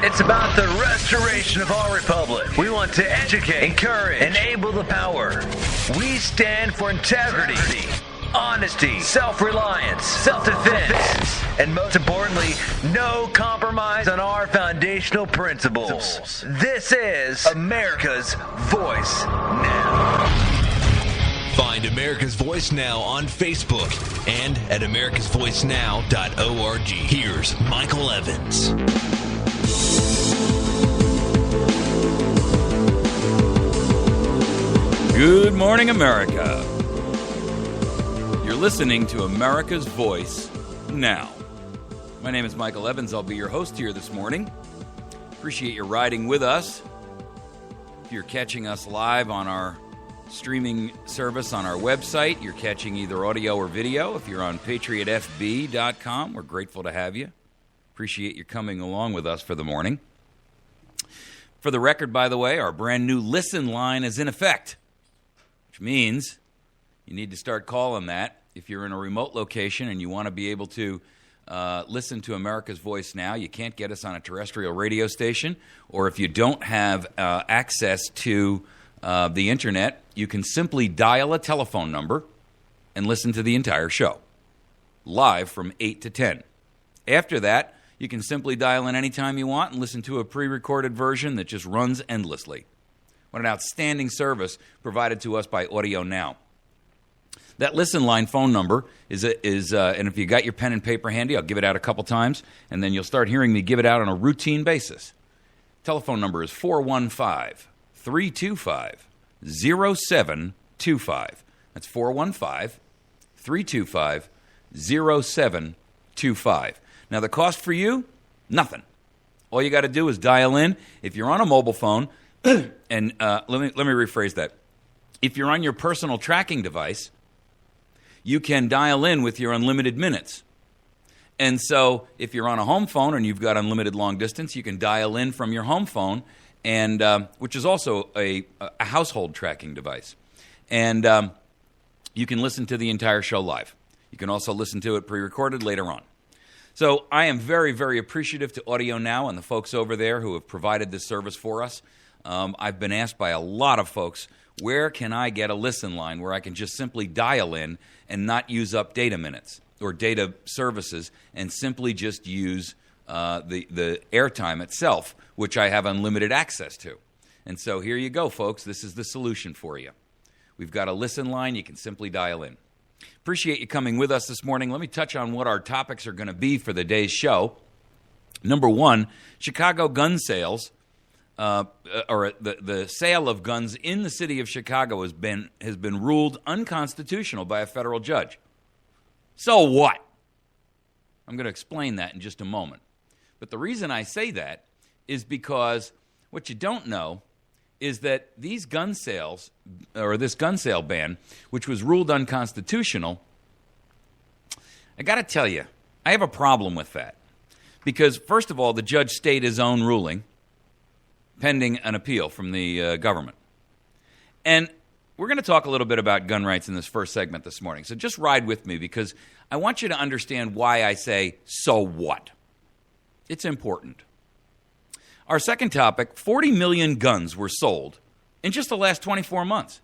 It's about the restoration of our republic. We want to educate, encourage, enable the power. We stand for integrity, honesty, self-reliance, self-defense, and most importantly, no compromise on our foundational principles. This is America's Voice Now. Find America's Voice Now on Facebook and at americasvoicenow.org. Here's Michael Evans. Good morning, America. You're listening to America's Voice Now. My name is Michael Evans. I'll be your host here this morning. Appreciate you riding with us. If you're catching us live on our streaming service on our website, you're catching either audio or video. If you're on patriotfb.com, we're grateful to have you. Appreciate you coming along with us for the morning. For the record, by the way, our brand new listen line is in effect, which means you need to start calling that. If you're in a remote location and you want to be able to listen to America's Voice Now, you can't get us on a terrestrial radio station, or if you don't have access to the internet, you can simply dial a telephone number and listen to the entire show, live from 8 to 10. After that, you can simply dial in anytime you want and listen to a pre-recorded version that just runs endlessly. What an outstanding service provided to us by Audio Now. That listen line phone number is and if you got your pen and paper handy, I'll give it out a couple times, and then you'll start hearing me give it out on a routine basis. Telephone number is 415-325-0725. That's 415-325-0725. Now, the cost for you, nothing. All you got to do is dial in. If you're on a mobile phone, and let me rephrase that. If you're on your personal tracking device, you can dial in with your unlimited minutes. And so if you're on a home phone and you've got unlimited long distance, you can dial in from your home phone, and which is also a household tracking device. And you can listen to the entire show live. You can also listen to it pre-recorded later on. So I am very, very appreciative to Audio Now and the folks over there who have provided this service for us. I've been asked by a lot of folks, where can I get a listen line where I can just simply dial in and not use up data minutes or data services and simply just use the airtime itself, which I have unlimited access to. And so here you go, folks. This is the solution for you. We've got a listen line. You can simply dial in. Appreciate you coming with us this morning. Let me touch on what our topics are going to be for the day's show. Number one, Chicago gun sales, or the sale of guns in the city of Chicago has been ruled unconstitutional by a federal judge. So what? I'm going to explain that in just a moment. But the reason I say that is because what you don't know is that these gun sales, or this gun sale ban, which was ruled unconstitutional, I got to tell you, I have a problem with that. Because, first of all, the judge stayed his own ruling, pending an appeal from the government. And we're going to talk a little bit about gun rights in this first segment this morning. So just ride with me, because I want you to understand why I say, so what? It's important. Our second topic, 40 million guns were sold in just the last 24 months.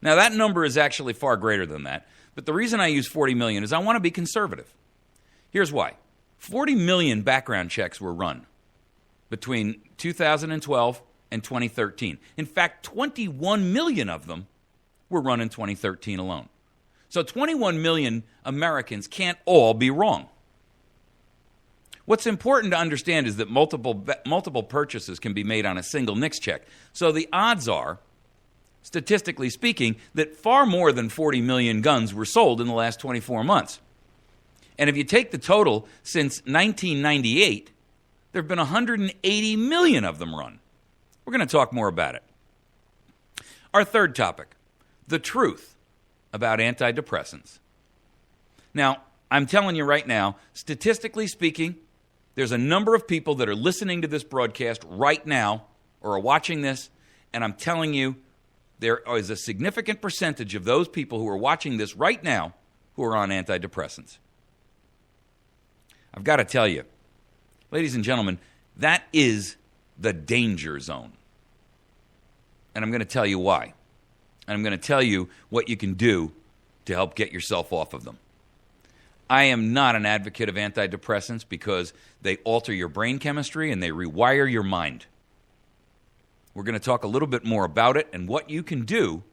Now, that number is actually far greater than that. But the reason I use 40 million is I want to be conservative. Here's why. 40 million background checks were run between 2012 and 2013. In fact, 21 million of them were run in 2013 alone. So 21 million Americans can't all be wrong. What's important to understand is that multiple purchases can be made on a single NICS check. So the odds are, statistically speaking, that far more than 40 million guns were sold in the last 24 months. And if you take the total since 1998, there have been 180 million of them run. We're going to talk more about it. Our third topic, the truth about antidepressants. Now, I'm telling you right now, statistically speaking, there's a number of people that are listening to this broadcast right now or are watching this, and I'm telling you, there is a significant percentage of those people who are watching this right now who are on antidepressants. I've got to tell you, ladies and gentlemen, that is the danger zone. And I'm going to tell you why. And I'm going to tell you what you can do to help get yourself off of them. I am not an advocate of antidepressants because they alter your brain chemistry and they rewire your mind. We're going to talk a little bit more about it and what you can do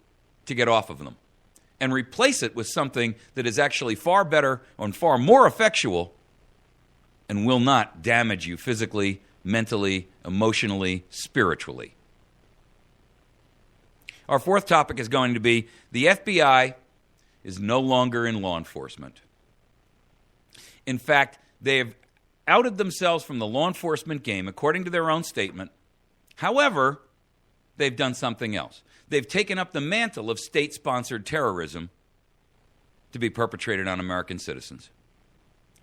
to get off of them and replace it with something that is actually far better and far more effectual and will not damage you physically, mentally, emotionally, spiritually. Our fourth topic is going to be the FBI is no longer in law enforcement. In fact, they have outed themselves from the law enforcement game, according to their own statement. However, they've done something else. They've taken up the mantle of state-sponsored terrorism to be perpetrated on American citizens.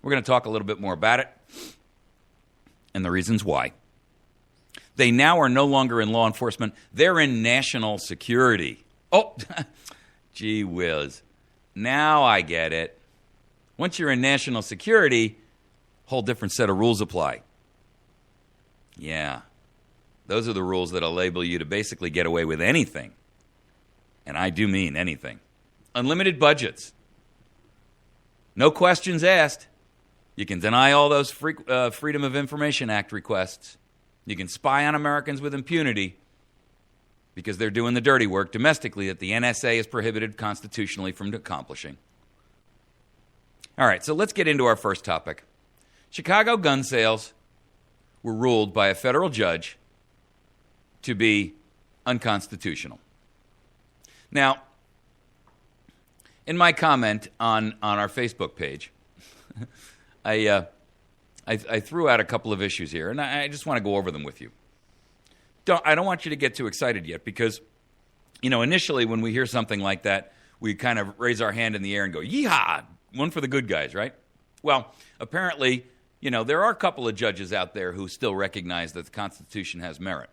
We're going to talk a little bit more about it and the reasons why. They now are no longer in law enforcement. They're in national security. Oh, gee whiz. Now I get it. Once you're in national security, a whole different set of rules apply. Yeah. Those are the rules that'll enable you to basically get away with anything. And I do mean anything. Unlimited budgets. No questions asked. You can deny all those Freedom of Information Act requests. You can spy on Americans with impunity because they're doing the dirty work domestically that the NSA is prohibited constitutionally from accomplishing. All right, so let's get into our first topic. Chicago gun sales were ruled by a federal judge to be unconstitutional. Now, in my comment on our Facebook page, I threw out a couple of issues here, and I just want to go over them with you. I don't want you to get too excited yet because, initially when we hear something like that, we kind of raise our hand in the air and go, yeehaw, one for the good guys, right? Well, apparently, there are a couple of judges out there who still recognize that the Constitution has merit.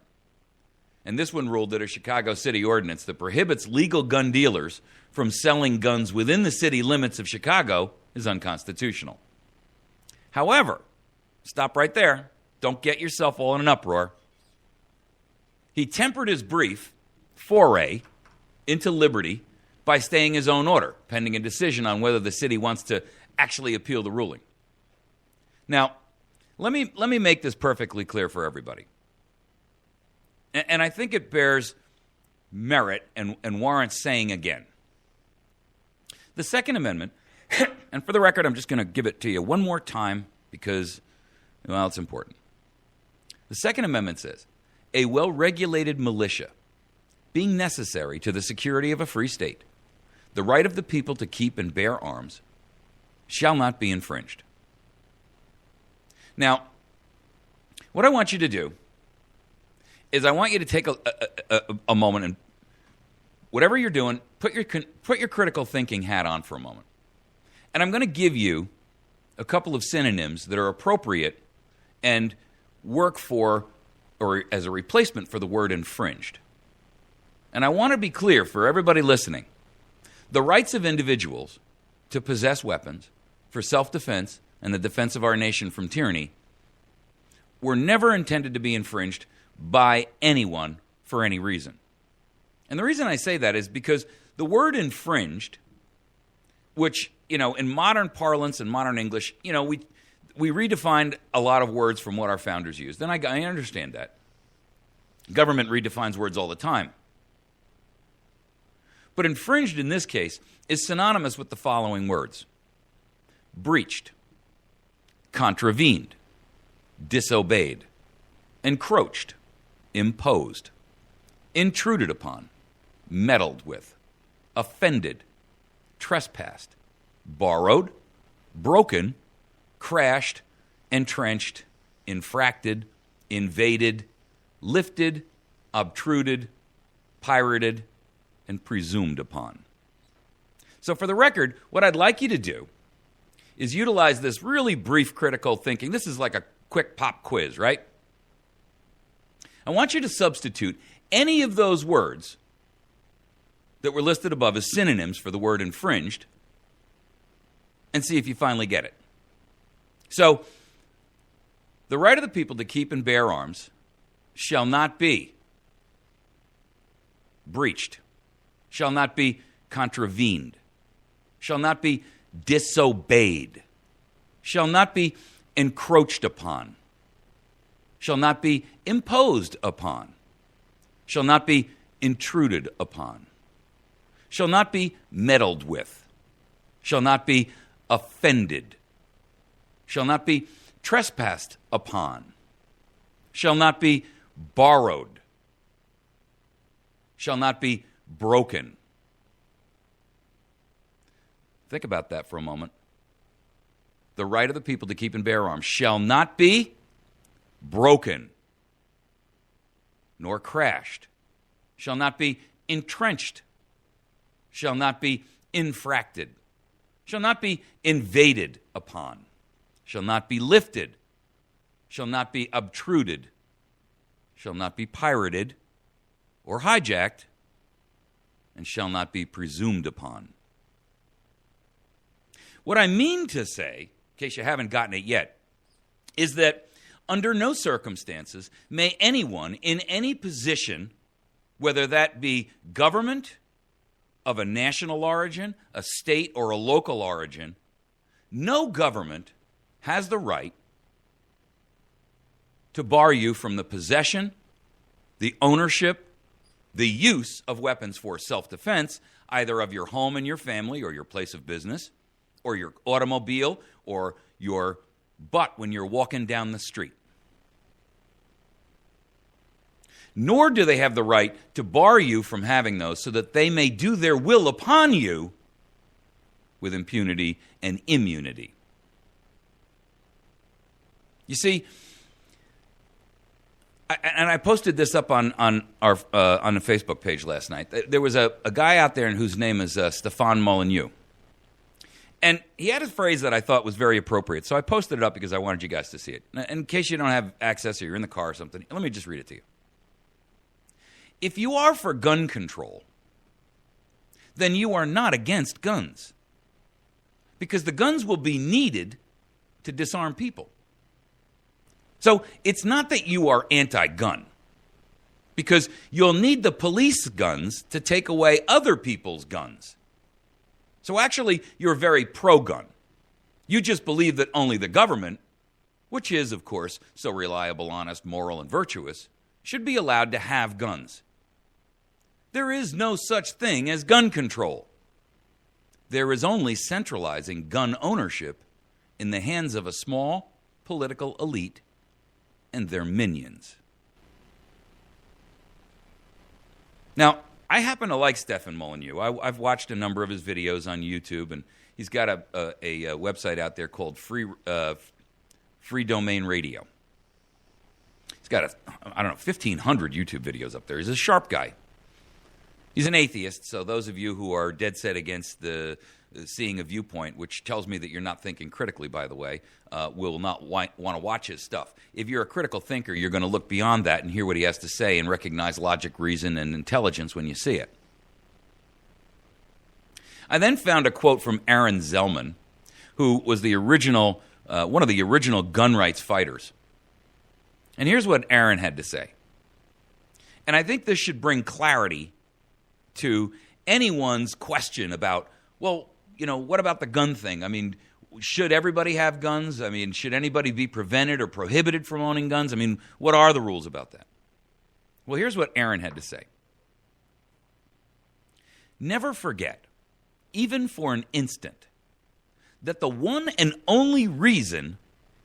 And this one ruled that a Chicago city ordinance that prohibits legal gun dealers from selling guns within the city limits of Chicago is unconstitutional. However, stop right there. Don't get yourself all in an uproar. He tempered his brief foray into liberty by staying his own order, pending a decision on whether the city wants to actually appeal the ruling. Now, let me make this perfectly clear for everybody. And I think it bears merit and warrants saying again. The Second Amendment, and for the record, I'm just going to give it to you one more time because, well, it's important. The Second Amendment says, a well-regulated militia being necessary to the security of a free state, the right of the people to keep and bear arms shall not be infringed. Now, what I want you to do is I want you to take a moment and whatever you're doing, put your critical thinking hat on for a moment. And I'm going to give you a couple of synonyms that are appropriate and work for or as a replacement for the word infringed. And I want to be clear for everybody listening. The rights of individuals to possess weapons for self-defense and the defense of our nation from tyranny were never intended to be infringed by anyone for any reason. And the reason I say that is because the word infringed, which, in modern parlance and modern English, we redefined a lot of words from what our founders used. And I understand that. Government redefines words all the time. But infringed in this case is synonymous with the following words: breached, contravened, disobeyed, encroached, imposed, intruded upon, meddled with, offended, trespassed, borrowed, broken, crashed, entrenched, infracted, invaded, lifted, obtruded, pirated, and presumed upon. So for the record, what I'd like you to do is utilize this really brief critical thinking. This is like a quick pop quiz, right? I want you to substitute any of those words that were listed above as synonyms for the word infringed and see if you finally get it. So, the right of the people to keep and bear arms shall not be breached, shall not be contravened, shall not be disobeyed, shall not be encroached upon, shall not be imposed upon, shall not be intruded upon, shall not be meddled with, shall not be offended, shall not be trespassed upon, shall not be borrowed, shall not be broken. Think about that for a moment. The right of the people to keep and bear arms shall not be broken, nor crashed, shall not be entrenched, shall not be infracted, shall not be invaded upon, shall not be lifted, shall not be obtruded, shall not be pirated or hijacked, and shall not be presumed upon. What I mean to say, in case you haven't gotten it yet, is that under no circumstances may anyone in any position, whether that be government of a national origin, a state, or a local origin, no government has the right to bar you from the possession, the ownership, the use of weapons for self-defense, either of your home and your family or your place of business, or your automobile, or your butt when you're walking down the street. Nor do they have the right to bar you from having those so that they may do their will upon you with impunity and immunity. You see, I posted this up on the Facebook page last night. There was a guy out there whose name is Stéphane Molyneux. And he had a phrase that I thought was very appropriate. So I posted it up because I wanted you guys to see it. In case you don't have access or you're in the car or something, let me just read it to you. If you are for gun control, then you are not against guns. Because the guns will be needed to disarm people. So it's not that you are anti-gun. Because you'll need the police guns to take away other people's guns. So actually, you're very pro-gun. You just believe that only the government, which is, of course, so reliable, honest, moral, and virtuous, should be allowed to have guns. There is no such thing as gun control. There is only centralizing gun ownership in the hands of a small political elite and their minions. Now, I happen to like Stéphane Molyneux. I've watched a number of his videos on YouTube, and he's got a website out there called Free Domain Radio. He's got 1,500 YouTube videos up there. He's a sharp guy. He's an atheist, so those of you who are dead set against the seeing a viewpoint, which tells me that you're not thinking critically, by the way, will not want to watch his stuff. If you're a critical thinker, you're going to look beyond that and hear what he has to say and recognize logic, reason, and intelligence when you see it. I then found a quote from Aaron Zellman, who was the original, one of the original gun rights fighters. And here's what Aaron had to say. And I think this should bring clarity to anyone's question about, well, what about the gun thing? I mean, should everybody have guns? I mean, should anybody be prevented or prohibited from owning guns? I mean, what are the rules about that? Well, here's what Aaron had to say. Never forget, even for an instant, that the one and only reason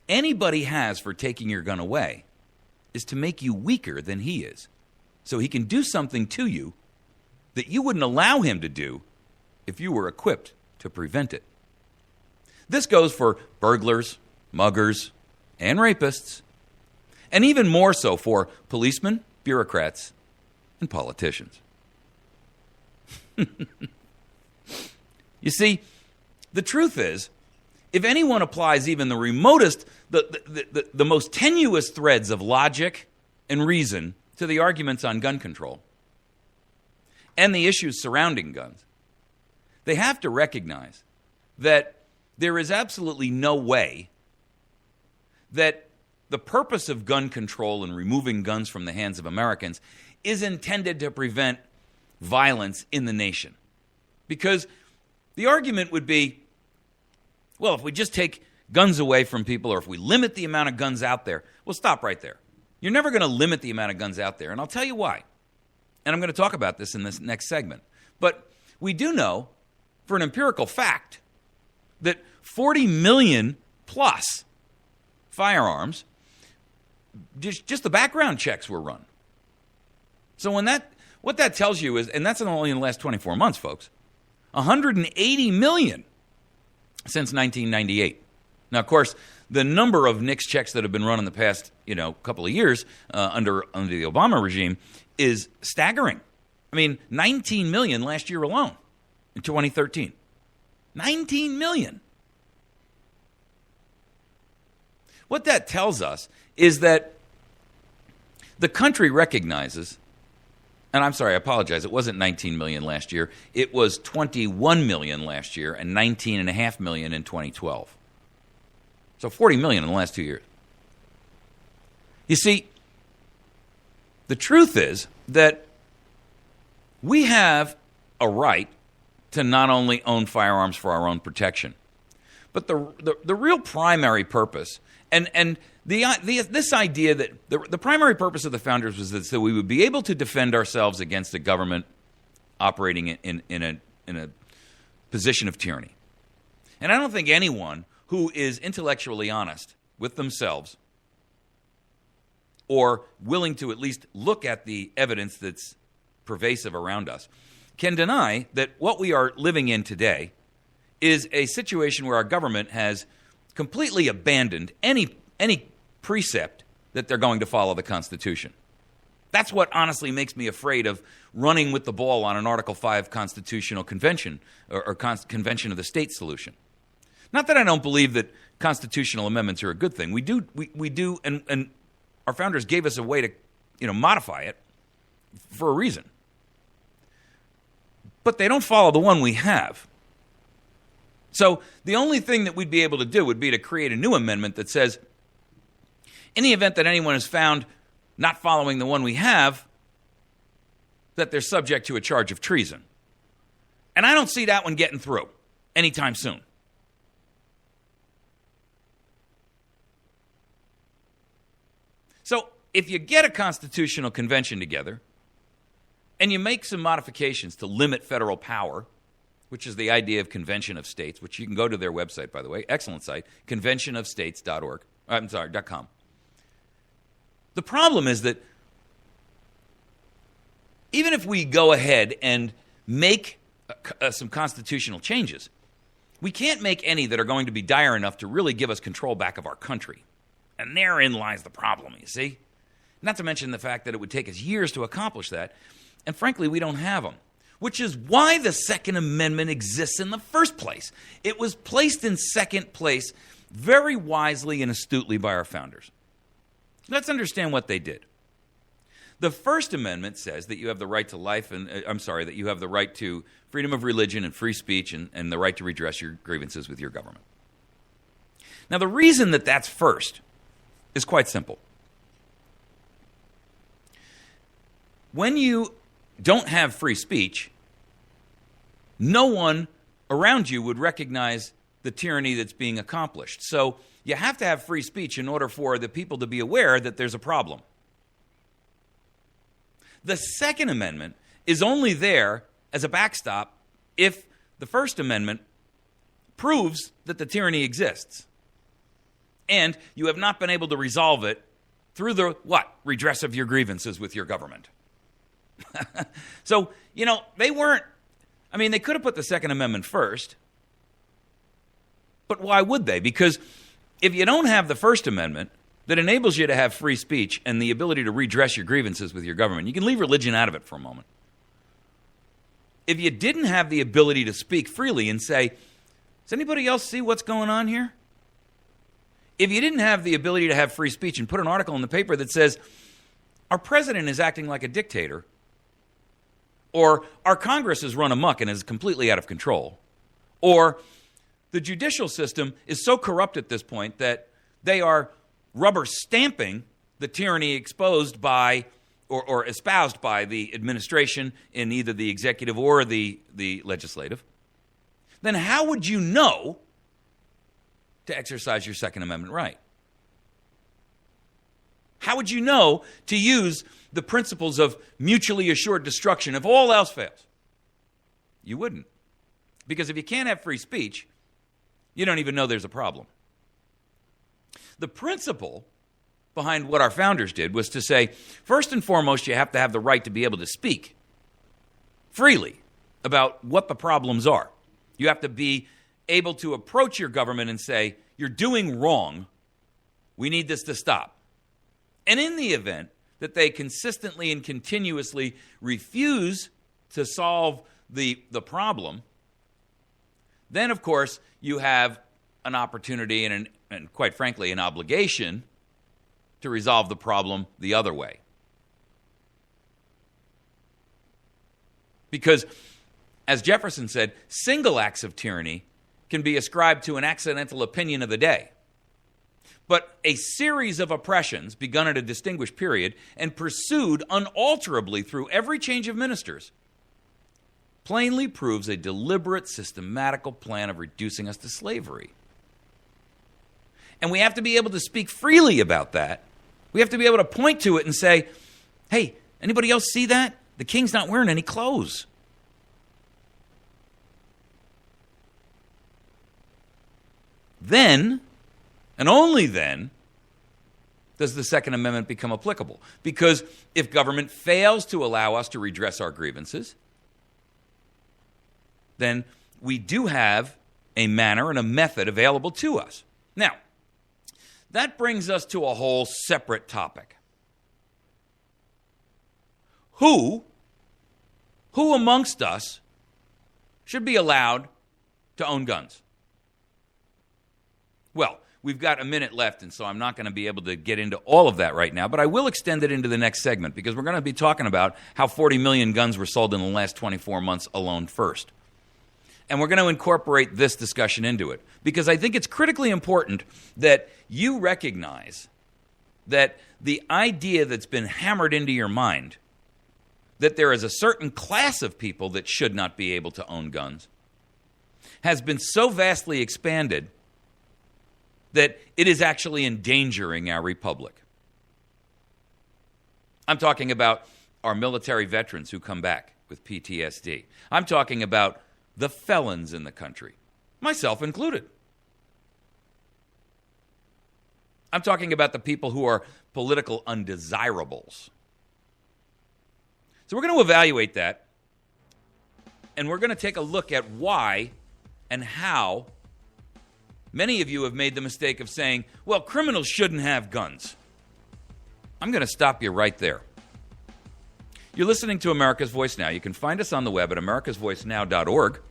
anybody has for taking your gun away is to make you weaker than he is, so he can do something to you that you wouldn't allow him to do if you were equipped to prevent it. This goes for burglars, muggers, and rapists, and even more so for policemen, bureaucrats, and politicians. You see, the truth is, if anyone applies even the remotest, the most tenuous threads of logic and reason to the arguments on gun control and the issues surrounding guns, they have to recognize that there is absolutely no way that the purpose of gun control and removing guns from the hands of Americans is intended to prevent violence in the nation. Because the argument would be, well, if we just take guns away from people, or if we limit the amount of guns out there, well, stop right there. You're never going to limit the amount of guns out there, and I'll tell you why. And I'm going to talk about this in this next segment. But we do know, for an empirical fact, that 40 million plus firearms, just the background checks were run. So what that tells you is, and that's only in the last 24 months, folks, 180 million since 1998. Now, of course, the number of NICS checks that have been run in the past, couple of years under the Obama regime is staggering. I mean, 19 million last year alone in 2013. 19 million. What that tells us is that the country recognizes, and I'm sorry, I apologize, it wasn't 19 million last year. It was 21 million last year and 19.5 million in 2012. So 40 million in the last 2 years. You see, the truth is that we have a right to not only own firearms for our own protection, but the real primary purpose, and this idea that the primary purpose of the founders was that so we would be able to defend ourselves against a government operating in a position of tyranny. And I don't think anyone who is intellectually honest with themselves or willing to at least look at the evidence that's pervasive around us can deny that what we are living in today is a situation where our government has completely abandoned any precept that they're going to follow the Constitution. That's what honestly makes me afraid of running with the ball on an Article 5 constitutional convention or convention of the state solution. Not that I don't believe that constitutional amendments are a good thing. We do, and our founders gave us a way to, modify it for a reason. But they don't follow the one we have. So the only thing that we'd be able to do would be to create a new amendment that says, in the event that anyone is found not following the one we have, that they're subject to a charge of treason. And I don't see that one getting through anytime soon. So if you get a constitutional convention together and you make some modifications to limit federal power, which is the idea of Convention of States, which you can go to their website, by the way, excellent site, conventionofstates.org. .com. The problem is that even if we go ahead and make some constitutional changes, we can't make any that are going to be dire enough to really give us control back of our country. And therein lies the problem, you see? Not to mention the fact that it would take us years to accomplish that. And frankly, we don't have them. Which is why the Second Amendment exists in the first place. It was placed in second place very wisely and astutely by our founders. Let's understand what they did. The First Amendment says that you have the right to life, that you have the right to freedom of religion and free speech and the right to redress your grievances with your government. Now, the reason that that's first is quite simple. When you don't have free speech, no one around you would recognize the tyranny that's being accomplished. So you have to have free speech in order for the people to be aware that there's a problem. The Second Amendment is only there as a backstop if the First Amendment proves that the tyranny exists. And you have not been able to resolve it through the, redress of your grievances with your government. So, they could have put the Second Amendment first, but why would they? Because if you don't have the First Amendment that enables you to have free speech and the ability to redress your grievances with your government, you can leave religion out of it for a moment. If you didn't have the ability to speak freely and say, does anybody else see what's going on here? If you didn't have the ability to have free speech and put an article in the paper that says, our president is acting like a dictator, or our Congress is run amok and is completely out of control, or the judicial system is so corrupt at this point that they are rubber stamping the tyranny exposed by or espoused by the administration in either the executive or the legislative, then how would you know to exercise your Second Amendment right? How would you know to use the principles of mutually assured destruction if all else fails? You wouldn't. Because if you can't have free speech, you don't even know there's a problem. The principle behind what our founders did was to say, first and foremost, you have to have the right to be able to speak freely about what the problems are. You have to be able to approach your government and say, you're doing wrong. We need this to stop. And in the event that they consistently and continuously refuse to solve the problem, then, of course, you have an opportunity and quite frankly, an obligation to resolve the problem the other way. Because, as Jefferson said, single acts of tyranny can be ascribed to an accidental opinion of the day. But a series of oppressions begun at a distinguished period and pursued unalterably through every change of ministers plainly proves a deliberate, systematical plan of reducing us to slavery. And we have to be able to speak freely about that. We have to be able to point to it and say, hey, anybody else see that? The king's not wearing any clothes. Then, and only then, does the Second Amendment become applicable. Because if government fails to allow us to redress our grievances, then we do have a manner and a method available to us. Now, that brings us to a whole separate topic. Who amongst us should be allowed to own guns? Well, we've got a minute left, and so I'm not going to be able to get into all of that right now, but I will extend it into the next segment because we're going to be talking about how 40 million guns were sold in the last 24 months alone first. And we're going to incorporate this discussion into it because I think it's critically important that you recognize that the idea that's been hammered into your mind that there is a certain class of people that should not be able to own guns has been so vastly expanded that it is actually endangering our republic. I'm talking about our military veterans who come back with PTSD. I'm talking about the felons in the country, myself included. I'm talking about the people who are political undesirables. So we're going to evaluate that, and we're going to take a look at why and how many of you have made the mistake of saying, well, criminals shouldn't have guns. I'm going to stop you right there. You're listening to America's Voice Now. You can find us on the web at americasvoicenow.org.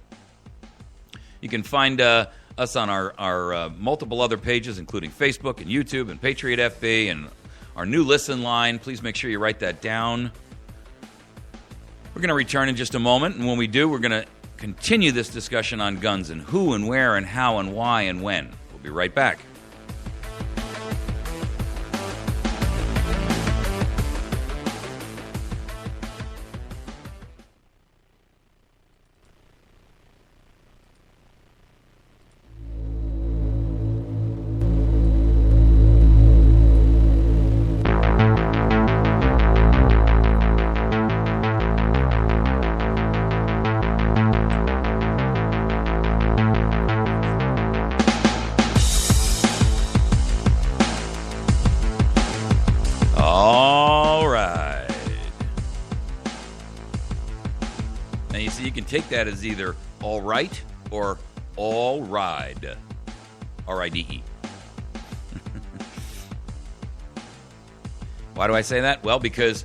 You can find us on our multiple other pages, including Facebook and YouTube and Patriot FB and our new listen line. Please make sure you write that down. We're going to return in just a moment, and when we do, we're going to continue this discussion on guns and who and where and how and why and when. We'll be right back. Take that as either all right or all ride. R-I-D-E. Why do I say that? Well, because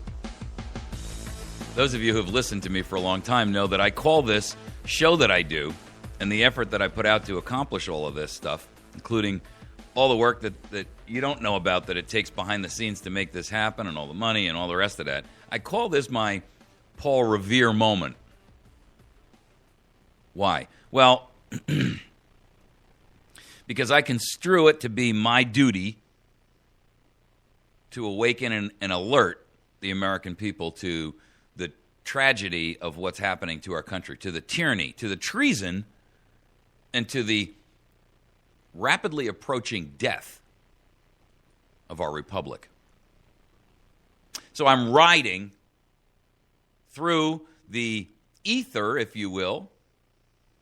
those of you who have listened to me for a long time know that I call this show that I do and the effort that I put out to accomplish all of this stuff, including all the work that you don't know about that it takes behind the scenes to make this happen and all the money and all the rest of that. I call this my Paul Revere moment. Why? Well, because I construe it to be my duty to awaken and alert the American people to the tragedy of what's happening to our country, to the tyranny, to the treason, and to the rapidly approaching death of our republic. So I'm riding through the ether, if you will.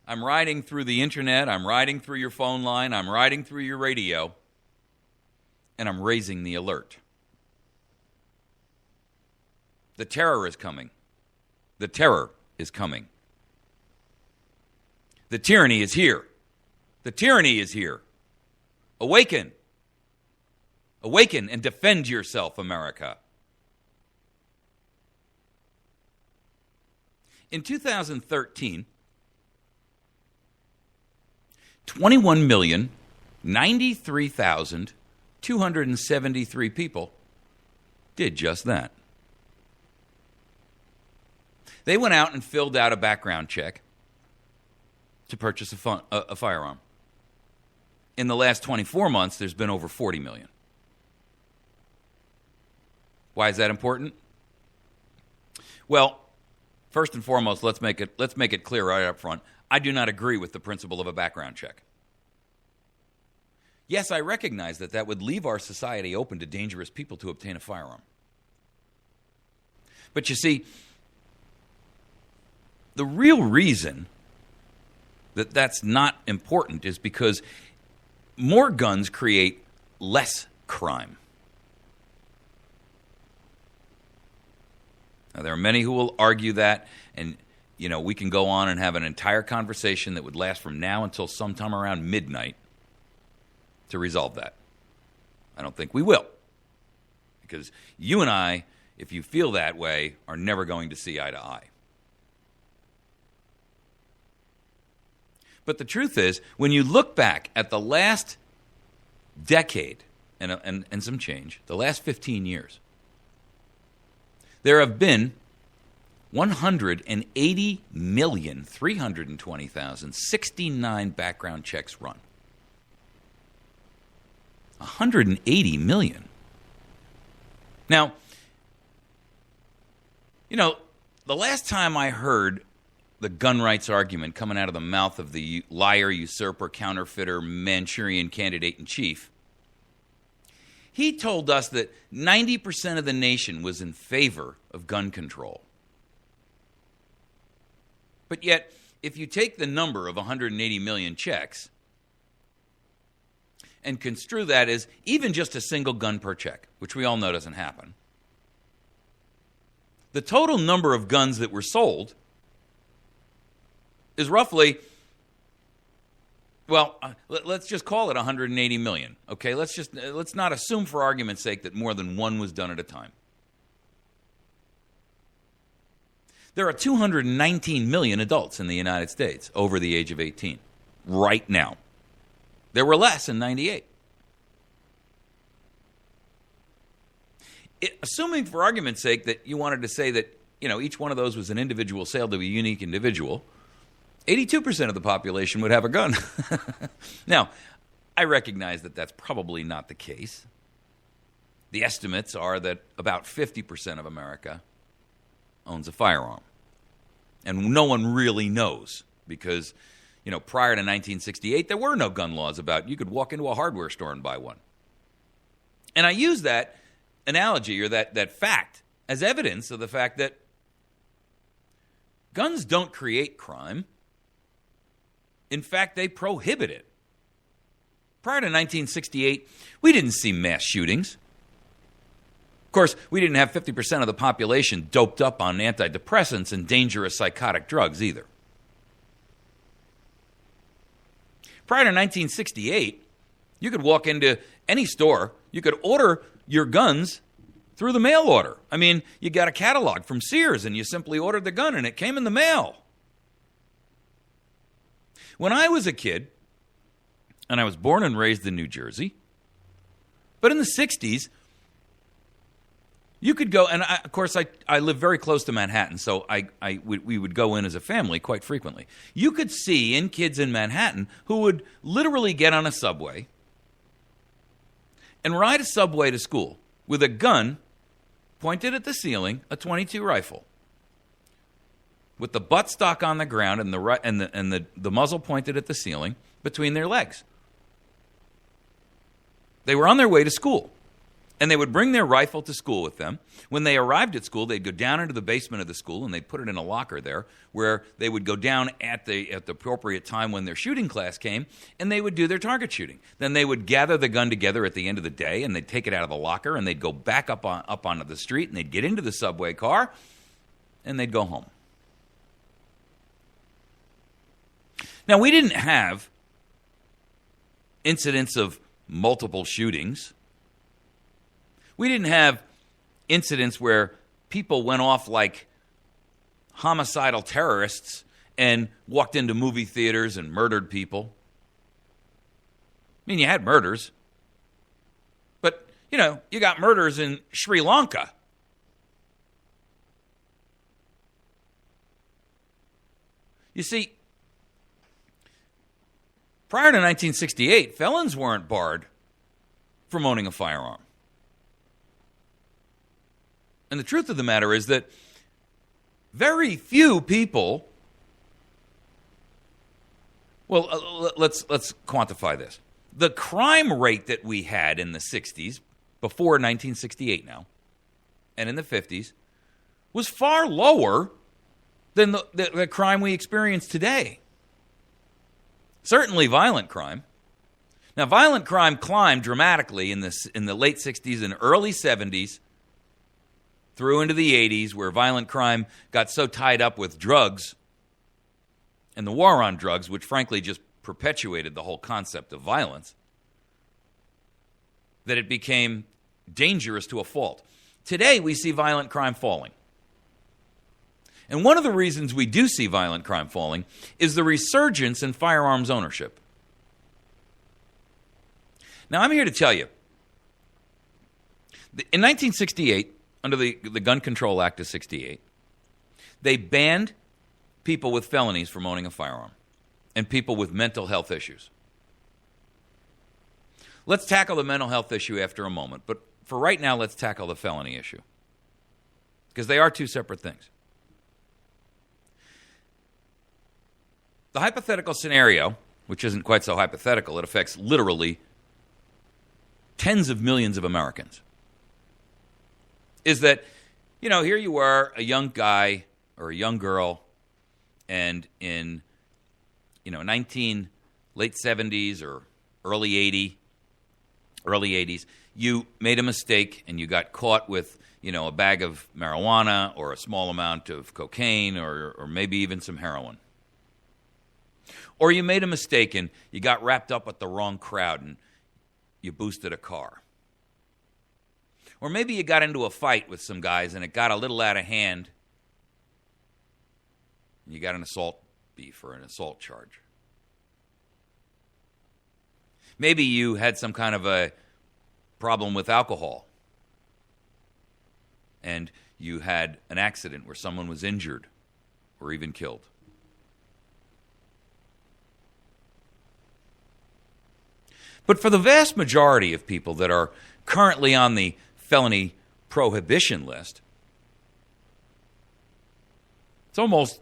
I'm riding through the internet. I'm riding through your phone line. I'm riding through your radio. And I'm raising the alert. The terror is coming. The terror is coming. The tyranny is here. The tyranny is here. Awaken. Awaken and defend yourself, America. In 2013, 21,093,273 people did just that. They went out and filled out a background check to purchase a firearm. In the last 24 months, there's been over 40 million. Why is that important? Well, first and foremost, let's make it clear right up front. I do not agree with the principle of a background check. Yes, I recognize that would leave our society open to dangerous people to obtain a firearm. But you see, the real reason that that's not important is because more guns create less crime. Now, there are many who will argue that, and we can go on and have an entire conversation that would last from now until sometime around midnight to resolve that. I don't think we will, because you and I, if you feel that way, are never going to see eye to eye. But the truth is, when you look back at the last decade and some change, the last 15 years, there have been 180,320,069 background checks run. 180 million. Now, the last time I heard the gun rights argument coming out of the mouth of the liar, usurper, counterfeiter, Manchurian candidate-in-chief, he told us that 90% of the nation was in favor of gun control. But yet, if you take the number of 180 million checks and construe that as even just a single gun per check, which we all know doesn't happen, the total number of guns that were sold is roughly, let's just call it 180 million. Okay, let's not assume for argument's sake that more than one was done at a time. There are 219 million adults in the United States over the age of 18 right now. There were less in 98. Assuming for argument's sake that you wanted to say that, each one of those was an individual sale to a unique individual, 82% of the population would have a gun. Now, I recognize that that's probably not the case. The estimates are that about 50% of America owns a firearm. And no one really knows because, prior to 1968, there were no gun laws about you could walk into a hardware store and buy one. And I use that analogy or that fact as evidence of the fact that guns don't create crime. In fact, they prohibit it. Prior to 1968, we didn't see mass shootings. Of course, we didn't have 50% of the population doped up on anti-depressants and dangerous psychotic drugs either. Prior to 1968, you could walk into any store, you could order your guns through the mail order. I mean, you got a catalog from Sears and you simply ordered the gun and it came in the mail. When I was a kid, and I was born and raised in New Jersey, but in the 60s, you could go, and of course I live very close to Manhattan, so we would go in as a family quite frequently. You could see kids in Manhattan who would literally get on a subway and ride a subway to school with a gun pointed at the ceiling, a .22 rifle, with the buttstock on the ground and the muzzle pointed at the ceiling between their legs. They were on their way to school, and they would bring their rifle to school with them. When they arrived at school, they'd go down into the basement of the school, and they'd put it in a locker there, where they would go down at the appropriate time when their shooting class came, and they would do their target shooting. Then they would gather the gun together at the end of the day, and they'd take it out of the locker, and they'd go back up onto the street, and they'd get into the subway car, and they'd go home. Now, we didn't have incidents of multiple shootings. We didn't have incidents where people went off like homicidal terrorists and walked into movie theaters and murdered people. I mean, you had murders. But, you got murders in Sri Lanka. You see, prior to 1968, felons weren't barred from owning a firearm. And the truth of the matter is that very few people, let's quantify this. The crime rate that we had in the 60s, before 1968 now, and in the 50s, was far lower than the crime we experience today. Certainly violent crime. Now, violent crime climbed dramatically in the late 60s and early 70s through into the 80s, where violent crime got so tied up with drugs and the war on drugs, which frankly just perpetuated the whole concept of violence, that it became dangerous to a fault. Today, we see violent crime falling. And one of the reasons we do see violent crime falling is the resurgence in firearms ownership. Now, I'm here to tell you, in 1968, under the Gun Control Act of 68, they banned people with felonies from owning a firearm and people with mental health issues. Let's tackle the mental health issue after a moment, but for right now, let's tackle the felony issue, because they are two separate things. The hypothetical scenario, which isn't quite so hypothetical, it affects literally tens of millions of Americans, is that, here you are, a young guy or a young girl, and in, late 70s or early 80s, you made a mistake and you got caught with, a bag of marijuana or a small amount of cocaine or maybe even some heroin. Or you made a mistake and you got wrapped up with the wrong crowd and you boosted a car. Or maybe you got into a fight with some guys and it got a little out of hand and you got an assault beef or an assault charge. Maybe you had some kind of a problem with alcohol and you had an accident where someone was injured or even killed. But for the vast majority of people that are currently on the felony prohibition list, it's almost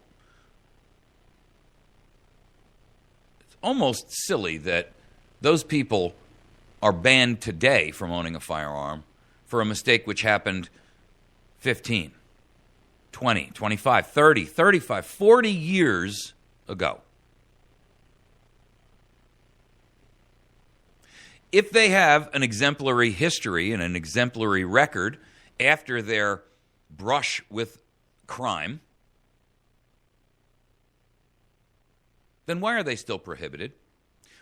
silly that those people are banned today from owning a firearm for a mistake which happened 15, 20, 25, 30, 35, 40 years ago. If they have an exemplary history and an exemplary record after their brush with crime, then why are they still prohibited?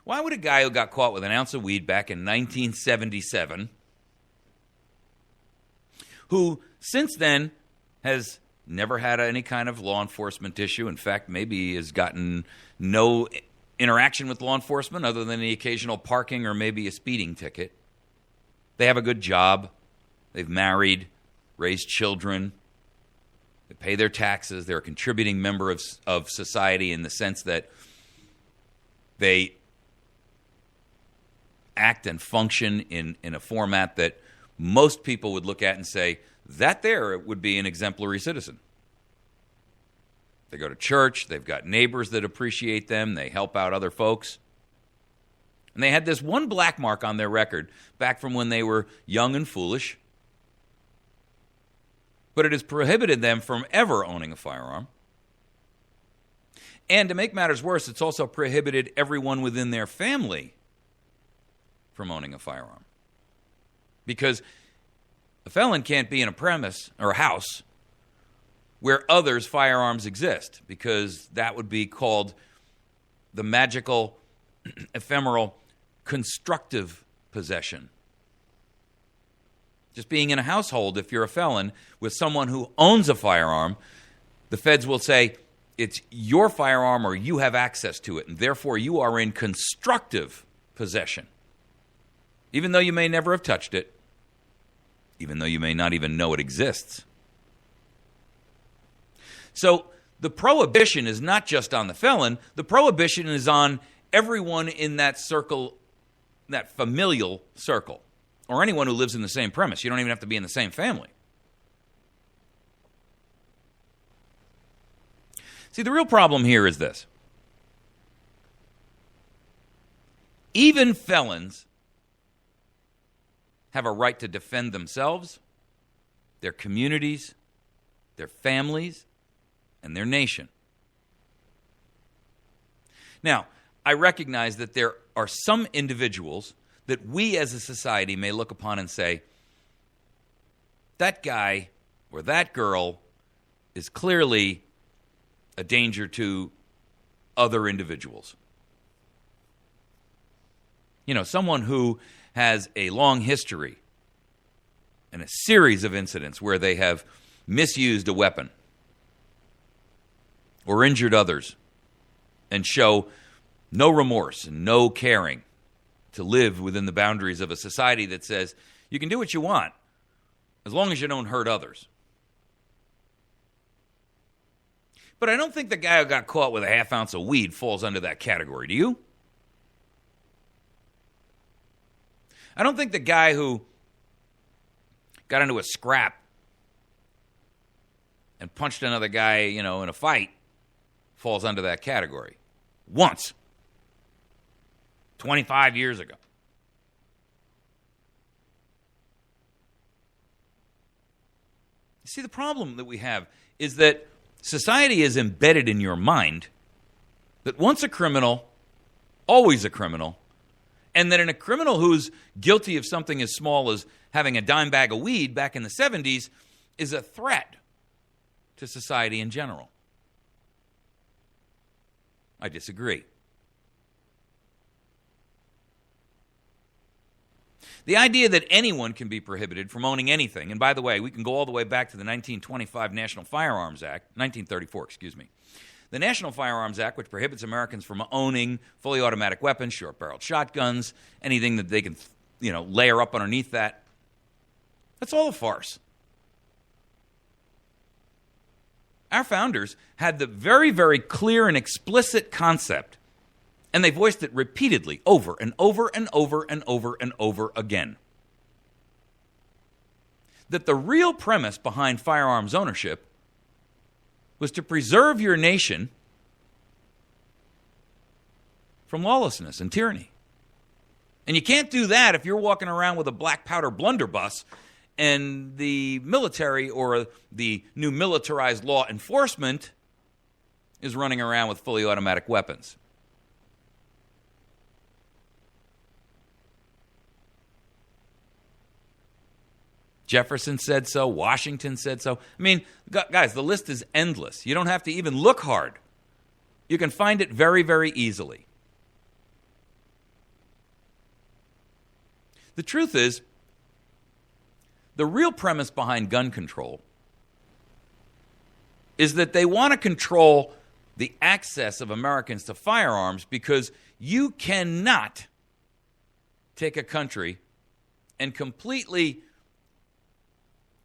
Why would a guy who got caught with an ounce of weed back in 1977, who since then has never had any kind of law enforcement issue, in fact, maybe has gotten no interaction with law enforcement other than the occasional parking or maybe a speeding ticket. They have a good job. They've married, raised children. They pay their taxes. They're a contributing member of society in the sense that they act and function in a format that most people would look at and say, that there would be an exemplary citizen. They go to church, they've got neighbors that appreciate them, they help out other folks. And they had this one black mark on their record back from when they were young and foolish. But it has prohibited them from ever owning a firearm. And to make matters worse, it's also prohibited everyone within their family from owning a firearm. Because a felon can't be in a premise or a house where others' firearms exist, because that would be called the magical, ephemeral, constructive possession. Just being in a household, if you're a felon with someone who owns a firearm, the feds will say, it's your firearm or you have access to it, and therefore you are in constructive possession. Even though you may never have touched it, even though you may not even know it exists. So the prohibition is not just on the felon, the prohibition is on everyone in that circle, that familial circle, or anyone who lives in the same premise. You don't even have to be in the same family. See, the real problem here is this. Even felons have a right to defend themselves, their communities, their families, and their nation. Now, I recognize that there are some individuals that we as a society may look upon and say, that guy or that girl is clearly a danger to other individuals. You know, someone who has a long history and a series of incidents where they have misused a weapon or injured others and show no remorse and no caring to live within the boundaries of a society that says you can do what you want as long as you don't hurt others. But I don't think the guy who got caught with a half ounce of weed falls under that category, do you? I don't think the guy who got into a scrap and punched another guy, in a fight falls under that category. Once. 25 years ago. See, the problem that we have is that society is embedded in your mind that once a criminal, always a criminal, and that in a criminal who's guilty of something as small as having a dime bag of weed back in the 70s is a threat to society in general. I disagree. The idea that anyone can be prohibited from owning anything, and by the way, we can go all the way back to the 1925 National Firearms Act, 1934, excuse me. The National Firearms Act, which prohibits Americans from owning fully automatic weapons, short-barreled shotguns, anything that they can, layer up underneath that. That's all a farce. Our founders had the very, very clear and explicit concept, and they voiced it repeatedly over and over and over and over and over again, that the real premise behind firearms ownership was to preserve your nation from lawlessness and tyranny. And you can't do that if you're walking around with a black powder blunderbuss and the military or the new militarized law enforcement is running around with fully automatic weapons. Jefferson said so. Washington said so. I mean, guys, the list is endless. You don't have to even look hard. You can find it very, very easily. The truth is, the real premise behind gun control is that they want to control the access of Americans to firearms because you cannot take a country and completely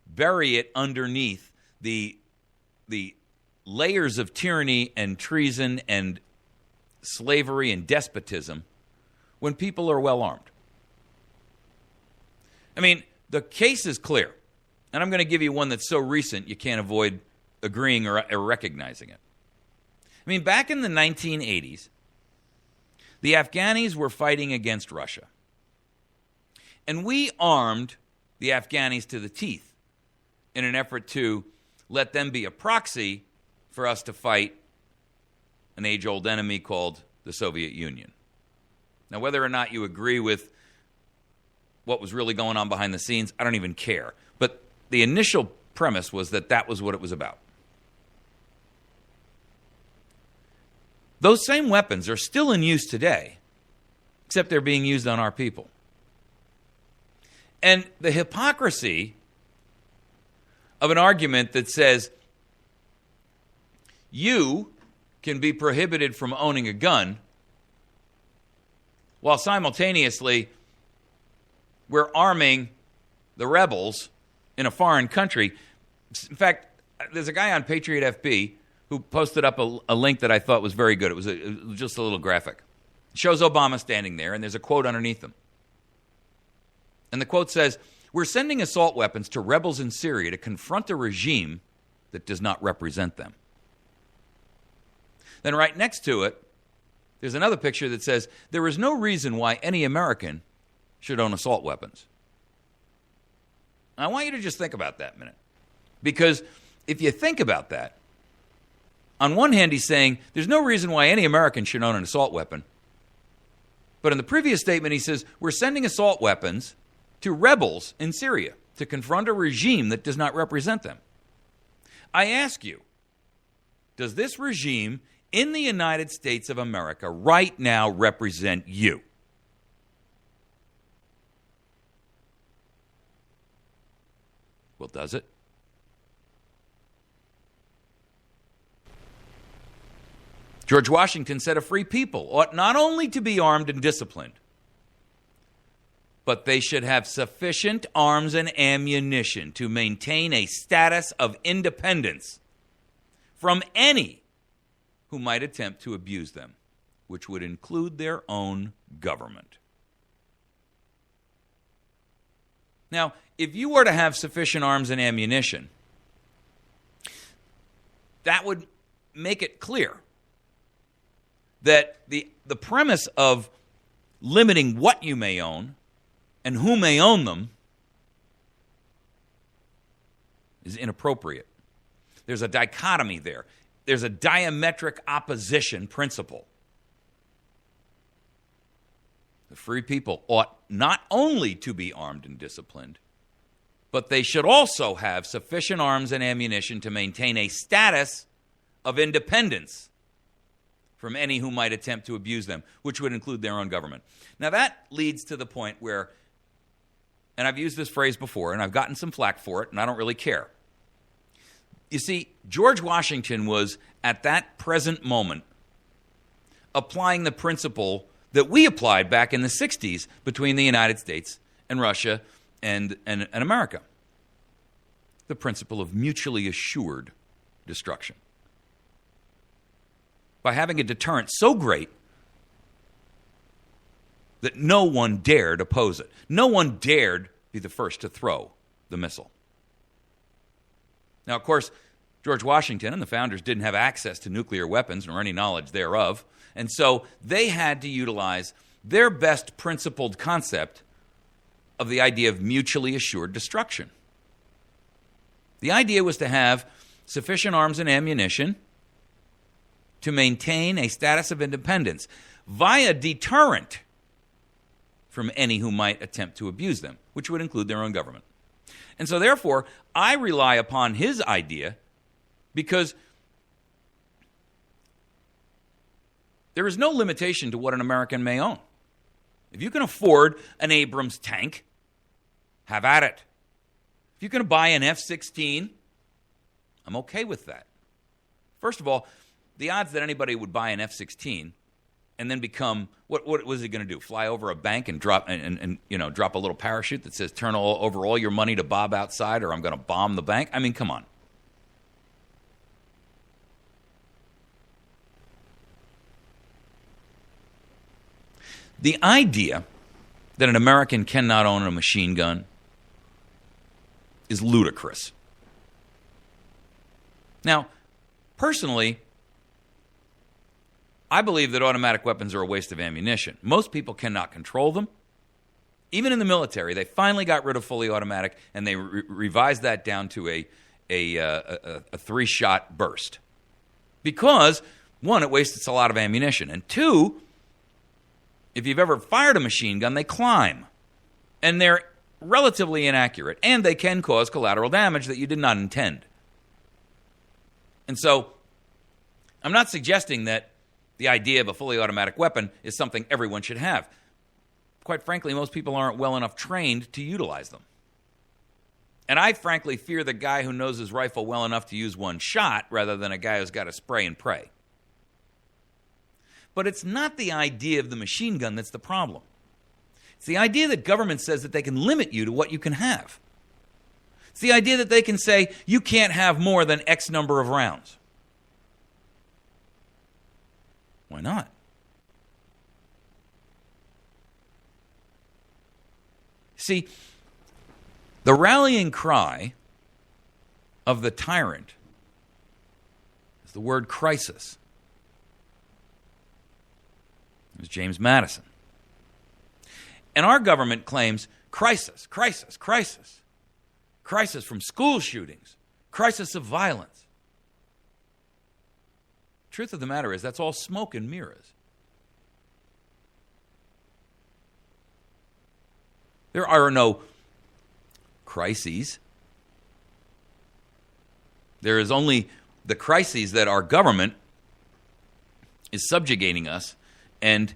bury it underneath the layers of tyranny and treason and slavery and despotism when people are well armed. I mean, The case is clear. And I'm going to give you one that's so recent you can't avoid agreeing or recognizing it. I mean, back in the 1980s, the Afghanis were fighting against Russia. And we armed the Afghanis to the teeth in an effort to let them be a proxy for us to fight an age-old enemy called the Soviet Union. Now, whether or not you agree with what was really going on behind the scenes, I don't even care. But the initial premise was that that was what it was about. Those same weapons are still in use today, except they're being used on our people. And the hypocrisy of an argument that says you can be prohibited from owning a gun while simultaneously we're arming the rebels in a foreign country. In fact, there's a guy on Patriot FB who posted up a link that I thought was very good. It was just a little graphic. It shows Obama standing there, and there's a quote underneath him. And the quote says, "We're sending assault weapons to rebels in Syria to confront a regime that does not represent them." Then right next to it, there's another picture that says, "There is no reason why any American should own assault weapons." I want you to just think about that a minute. Because if you think about that, on one hand, he's saying there's no reason why any American should own an assault weapon. But in the previous statement, he says, we're sending assault weapons to rebels in Syria to confront a regime that does not represent them. I ask you, does this regime in the United States of America right now represent you? Well, does it? George Washington said a free people ought not only to be armed and disciplined, but they should have sufficient arms and ammunition to maintain a status of independence from any who might attempt to abuse them, which would include their own government. Now, if you were to have sufficient arms and ammunition, that would make it clear that the premise of limiting what you may own and who may own them is inappropriate. There's a dichotomy there. There's a diametric opposition principle. The free people ought not only to be armed and disciplined, but they should also have sufficient arms and ammunition to maintain a status of independence from any who might attempt to abuse them, which would include their own government. Now that leads to the point where, and I've used this phrase before, and I've gotten some flack for it, and I don't really care. You see, George Washington was, at that present moment, applying the principle that we applied back in the 60s between the United States and Russia and America. The principle of mutually assured destruction. By having a deterrent so great that no one dared oppose it. No one dared be the first to throw the missile. Now, of course, George Washington and the founders didn't have access to nuclear weapons nor any knowledge thereof, and so they had to utilize their best principled concept of the idea of mutually assured destruction. The idea was to have sufficient arms and ammunition to maintain a status of independence via deterrent from any who might attempt to abuse them, which would include their own government. And so therefore, I rely upon his idea because there is no limitation to what an American may own. If you can afford an Abrams tank, have at it. If you can buy an F-16, I'm okay with that. First of all, the odds that anybody would buy an F-16 and then become, what was he going to do? Fly over a bank and drop drop a little parachute that says turn over all your money to Bob outside or I'm going to bomb the bank? I mean, come on. The idea that an American cannot own a machine gun is ludicrous. Now, personally, I believe that automatic weapons are a waste of ammunition. Most people cannot control them. Even in the military, they finally got rid of fully automatic, and they revised that down to a 3-shot burst. Because, one, it wastes a lot of ammunition. And two, if you've ever fired a machine gun, they climb. And they're relatively inaccurate. And they can cause collateral damage that you did not intend. And so, I'm not suggesting that the idea of a fully automatic weapon is something everyone should have. Quite frankly, most people aren't well enough trained to utilize them. And I frankly fear the guy who knows his rifle well enough to use one shot rather than a guy who's got to spray and pray. But it's not the idea of the machine gun that's the problem. It's the idea that government says that they can limit you to what you can have. It's the idea that they can say you can't have more than X number of rounds. Why not? See, the rallying cry of the tyrant is the word crisis. It was James Madison. And our government claims crisis, crisis, crisis. Crisis from school shootings, crisis of violence. Truth of the matter is that's all smoke and mirrors. There are no crises. There is only the crises that our government is subjugating us and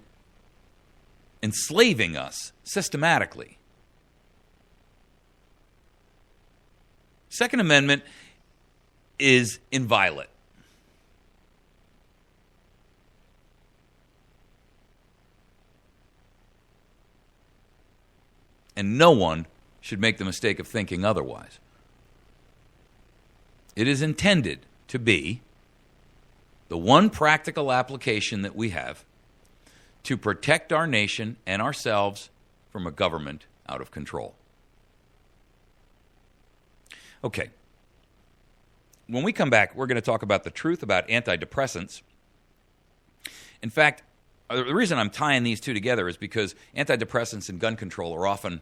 enslaving us systematically. Second Amendment is inviolate. And no one should make the mistake of thinking otherwise. It is intended to be the one practical application that we have to protect our nation and ourselves from a government out of control. Okay. When we come back, we're going to talk about the truth about antidepressants. In fact, the reason I'm tying these two together is because antidepressants and gun control are often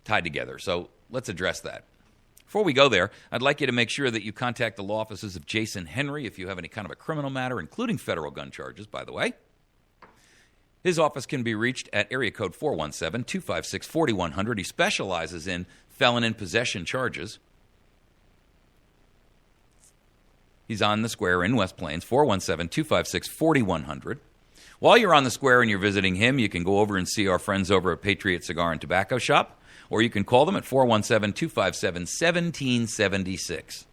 tied together. So let's address that. Before we go there, I'd like you to make sure that you contact the law offices of Jason Henry if you have any kind of a criminal matter, including federal gun charges, by the way. His office can be reached at area code 417-256-4100. He specializes in felon in possession charges. He's on the square in West Plains, 417-256-4100. While you're on the square and you're visiting him, you can go over and see our friends over at Patriot Cigar and Tobacco Shop, or you can call them at 417-257-1776.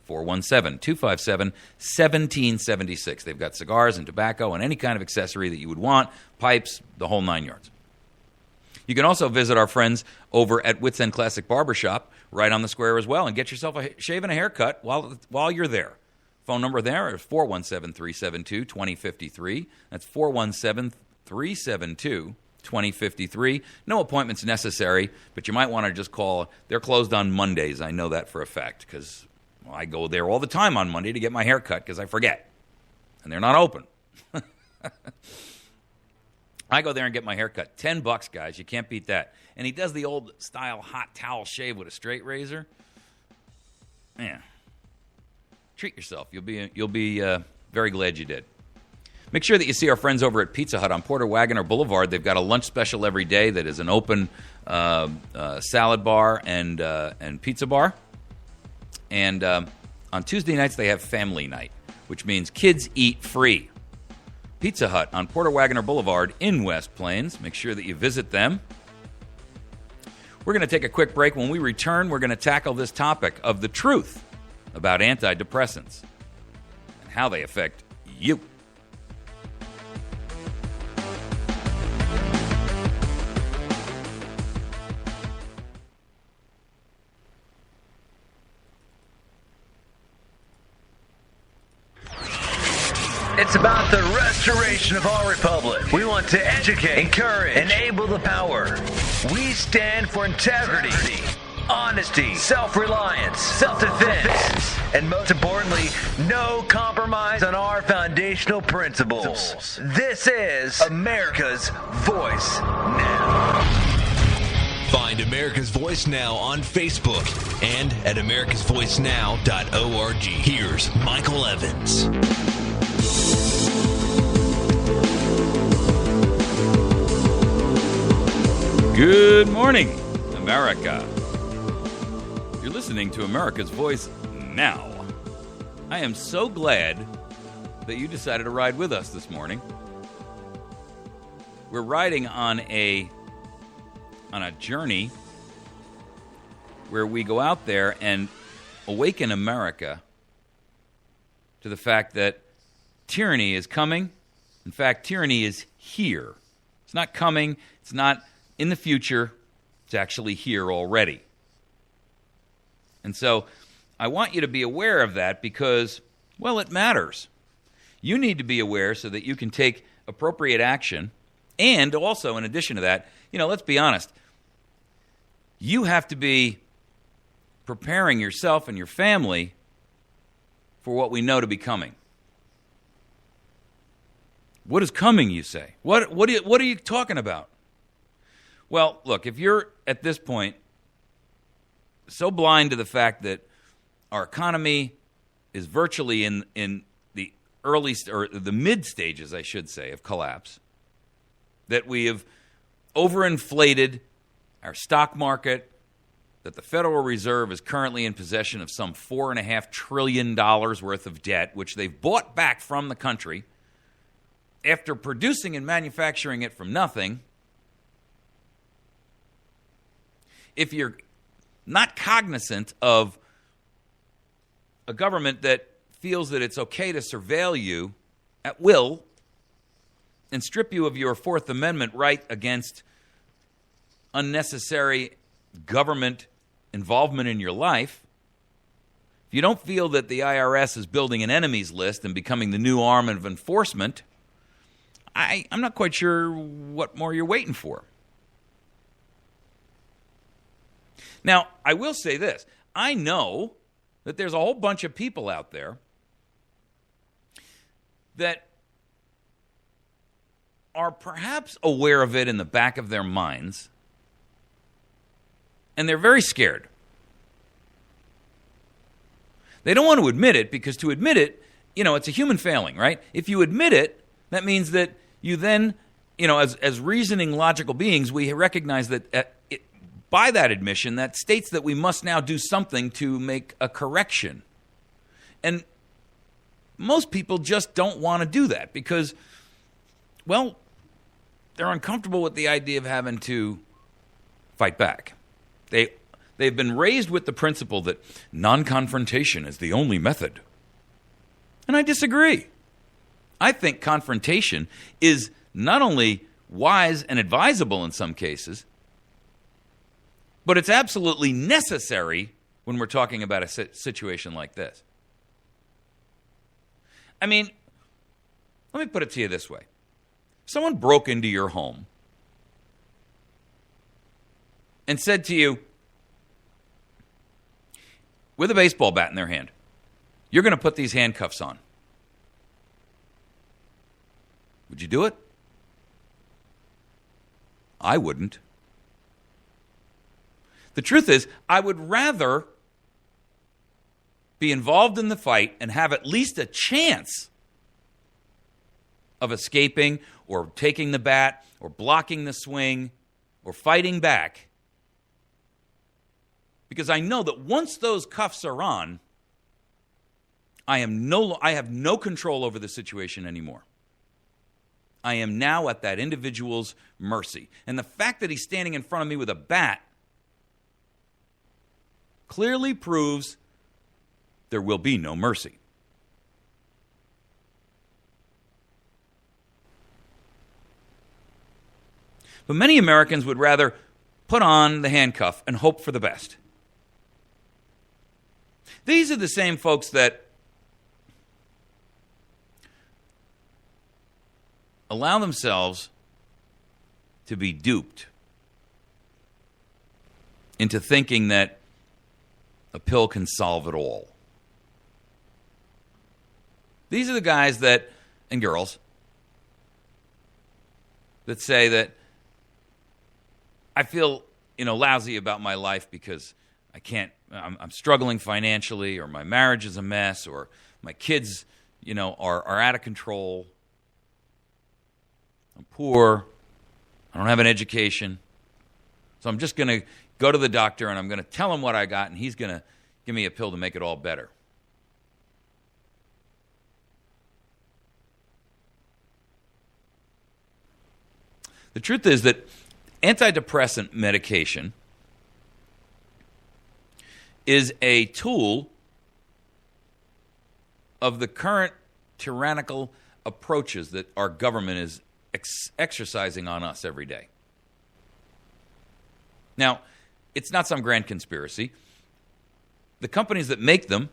417-257-1776. They've got cigars and tobacco and any kind of accessory that you would want, pipes, the whole 9 yards. You can also visit our friends over at Wits End Classic Barbershop right on the square as well and get yourself a shave and a haircut while you're there. Phone number there is 417-372-2053. That's 417-372-2053. No appointments necessary, but you might want to just call. They're closed on Mondays. I know that for a fact because I go there all the time on Monday to get my hair cut because I forget. And they're not open. I go there and get my hair cut. $10, guys. You can't beat that. And he does the old style hot towel shave with a straight razor. Yeah. Treat yourself. You'll be very glad you did. Make sure that you see our friends over at Pizza Hut on Porter Wagoner Boulevard. They've got a lunch special every day that is an open salad bar and pizza bar. And on Tuesday nights, they have family night, which means kids eat free. Pizza Hut on Porter Wagoner Boulevard in West Plains. Make sure that you visit them. We're going to take a quick break. When we return, we're going to tackle this topic of the truth about antidepressants and how they affect you. It's about the restoration of our republic. We want to educate, encourage, enable the power. We stand for integrity, honesty, self-reliance, self-defense, and most importantly, no compromise on our foundational principles. This is America's Voice Now. Find America's Voice Now on Facebook and at americasvoicenow.org. Here's Michael Evans. Good morning, America. You're listening to America's Voice Now. I am so glad that you decided to ride with us this morning. We're riding on a journey where we go out there and awaken America to the fact that tyranny is coming. In fact, tyranny is here. It's not coming. It's not in the future. It's actually here already. And so I want you to be aware of that because, well, it matters. You need to be aware so that you can take appropriate action. And also, in addition to that, let's be honest. You have to be preparing yourself and your family for what we know to be coming. What is coming, you say? What are you talking about? Well, look, if you're at this point so blind to the fact that our economy is virtually in the early or the mid stages, I should say, of collapse, that we have overinflated our stock market, that the Federal Reserve is currently in possession of some $4.5 trillion worth of debt, which they've bought back from the country after producing and manufacturing it from nothing. If you're not cognizant of a government that feels that it's okay to surveil you at will and strip you of your Fourth Amendment right against unnecessary government involvement in your life, if you don't feel that the IRS is building an enemies list and becoming the new arm of enforcement, I'm not quite sure what more you're waiting for. Now, I will say this. I know that there's a whole bunch of people out there that are perhaps aware of it in the back of their minds, and they're very scared. They don't want to admit it because to admit it, it's a human failing, right? If you admit it, that means that you then, as reasoning, logical beings, we recognize that by that admission, that states that we must now do something to make a correction. And most people just don't want to do that because, well, they're uncomfortable with the idea of having to fight back. They've been raised with the principle that non-confrontation is the only method. And I disagree. I think confrontation is not only wise and advisable in some cases, but it's absolutely necessary when we're talking about a situation like this. I mean, let me put it to you this way. If someone broke into your home and said to you, with a baseball bat in their hand, you're going to put these handcuffs on. Would you do it? I wouldn't. The truth is, I would rather be involved in the fight and have at least a chance of escaping or taking the bat or blocking the swing or fighting back. Because I know that once those cuffs are on, I have no control over the situation anymore. I am now at that individual's mercy. And the fact that he's standing in front of me with a bat clearly proves there will be no mercy. But many Americans would rather put on the handcuff and hope for the best. These are the same folks that allow themselves to be duped into thinking that a pill can solve it all. These are the guys that, and girls, that say that I feel, lousy about my life because I'm struggling financially, or my marriage is a mess, or my kids, are out of control. I'm poor. I don't have an education. So I'm just going to go to the doctor and I'm going to tell him what I got, and he's going to give me a pill to make it all better. The truth is that antidepressant medication is a tool of the current tyrannical approaches that our government is exercising on us every day. Now, it's not some grand conspiracy. The companies that make them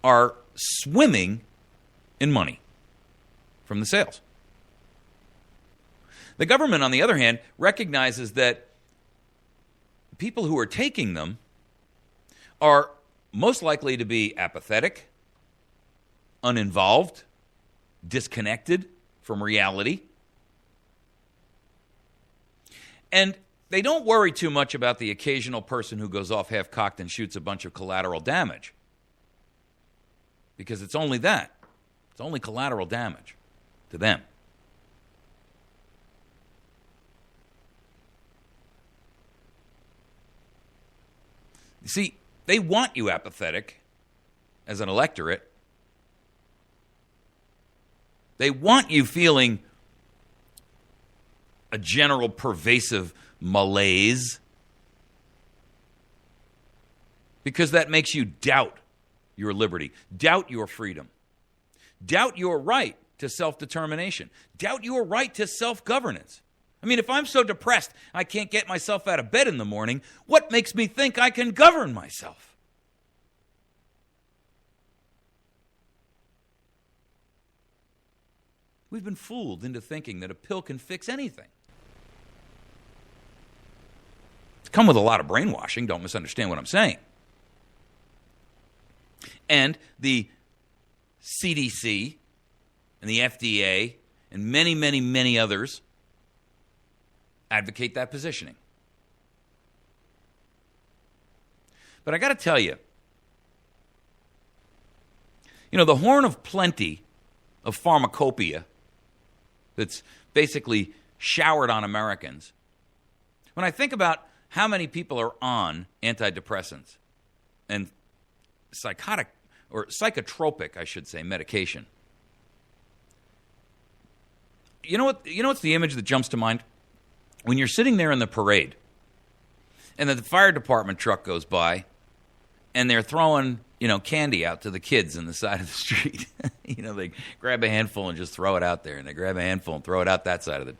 are swimming in money from the sales. The government, on the other hand, recognizes that people who are taking them are most likely to be apathetic, uninvolved, disconnected from reality. And they don't worry too much about the occasional person who goes off half-cocked and shoots a bunch of collateral damage. Because it's only that. It's only collateral damage to them. You see, they want you apathetic as an electorate. They want you feeling a general pervasive malaise, because that makes you doubt your liberty, doubt your freedom, doubt your right to self-determination, doubt your right to self-governance. I mean, if I'm so depressed I can't get myself out of bed in the morning, what makes me think I can govern myself? We've been fooled into thinking that a pill can fix anything. It's come with a lot of brainwashing. Don't misunderstand what I'm saying. And the CDC and the FDA and many, many, many others advocate that positioning. But I got to tell you, the horn of plenty of pharmacopoeia that's basically showered on Americans, when I think about how many people are on antidepressants and psychotic or psychotropic, I should say, medication, what's the image that jumps to mind? When you're sitting there in the parade and the fire department truck goes by and they're throwing, candy out to the kids on the side of the street. They grab a handful and just throw it out there, and they grab a handful and throw it out that side of it.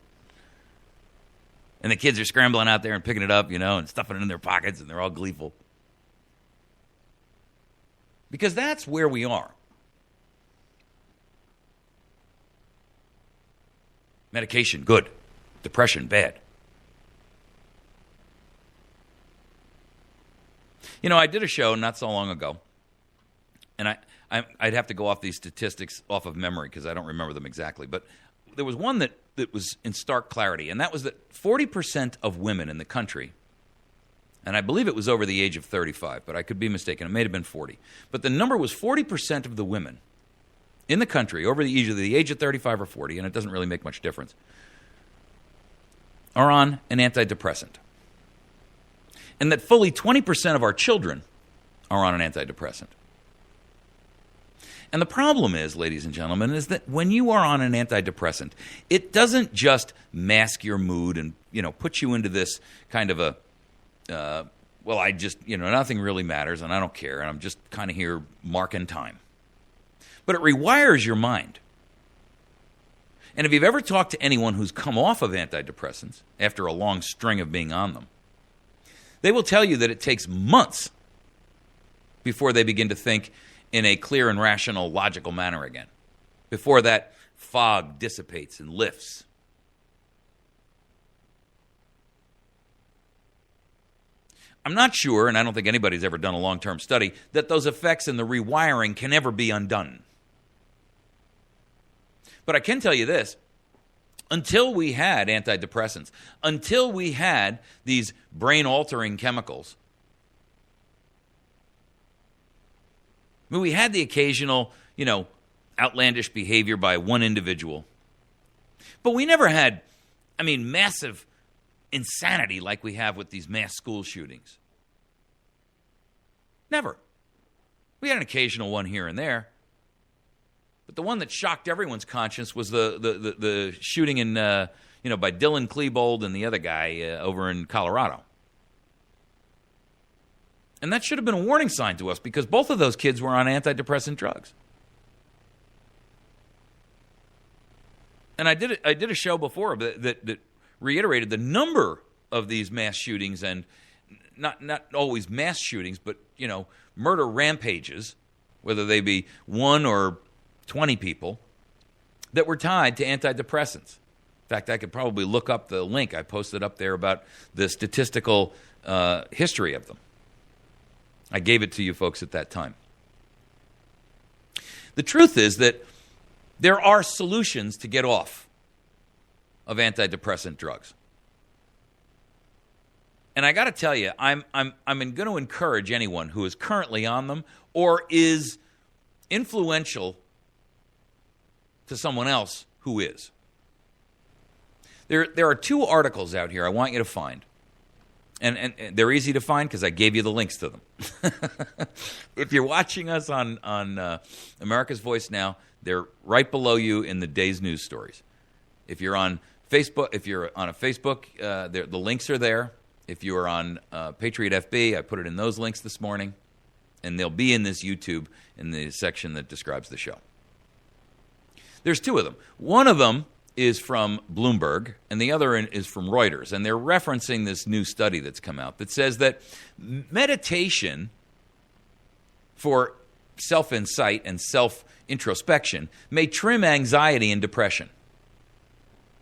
And the kids are scrambling out there and picking it up, and stuffing it in their pockets, and they're all gleeful. Because that's where we are. Medication, good. Depression, bad. I did a show not so long ago, and I'd have to go off these statistics off of memory because I don't remember them exactly, but there was one that was in stark clarity, and that was that 40% of women in the country, and I believe it was over the age of 35, but I could be mistaken. It may have been 40. But the number was 40% of the women in the country over either the age of 35 or 40, and it doesn't really make much difference, are on an antidepressant. And that fully 20% of our children are on an antidepressant. And the problem is, ladies and gentlemen, is that when you are on an antidepressant, it doesn't just mask your mood and, put you into this kind of nothing really matters and I don't care and I'm just kind of here marking time. But it rewires your mind. And if you've ever talked to anyone who's come off of antidepressants after a long string of being on them, they will tell you that it takes months before they begin to think in a clear and rational, logical manner again, before that fog dissipates and lifts. I'm not sure, and I don't think anybody's ever done a long-term study, that those effects in the rewiring can ever be undone. But I can tell you this. Until we had antidepressants, until we had these brain-altering chemicals, I mean, we had the occasional, outlandish behavior by one individual. But we never had, massive insanity like we have with these mass school shootings. Never. We had an occasional one here and there. But the one that shocked everyone's conscience was the shooting in, by Dylan Klebold and the other guy over in Colorado. And that should have been a warning sign to us because both of those kids were on antidepressant drugs. And I did a show before that reiterated the number of these mass shootings, and not always mass shootings, but murder rampages, whether they be 1 or 20 people, that were tied to antidepressants. In fact, I could probably look up the link I posted up there about the statistical history of them. I gave it to you folks at that time. The truth is that there are solutions to get off of antidepressant drugs. And I got to tell you, I'm going to encourage anyone who is currently on them or is influential to someone else who is. There are 2 articles out here I want you to find. And they're easy to find because I gave you the links to them. If you're watching us on America's Voice Now, they're right below you in the day's news stories. If you're on Facebook, the links are there. If you're on Patriot FB, I put it in those links this morning, and they'll be in this YouTube in the section that describes the show. There's 2 of them. One of them is from Bloomberg, and the other is from Reuters. And they're referencing this new study that's come out that says that meditation for self-insight and self-introspection may trim anxiety and depression.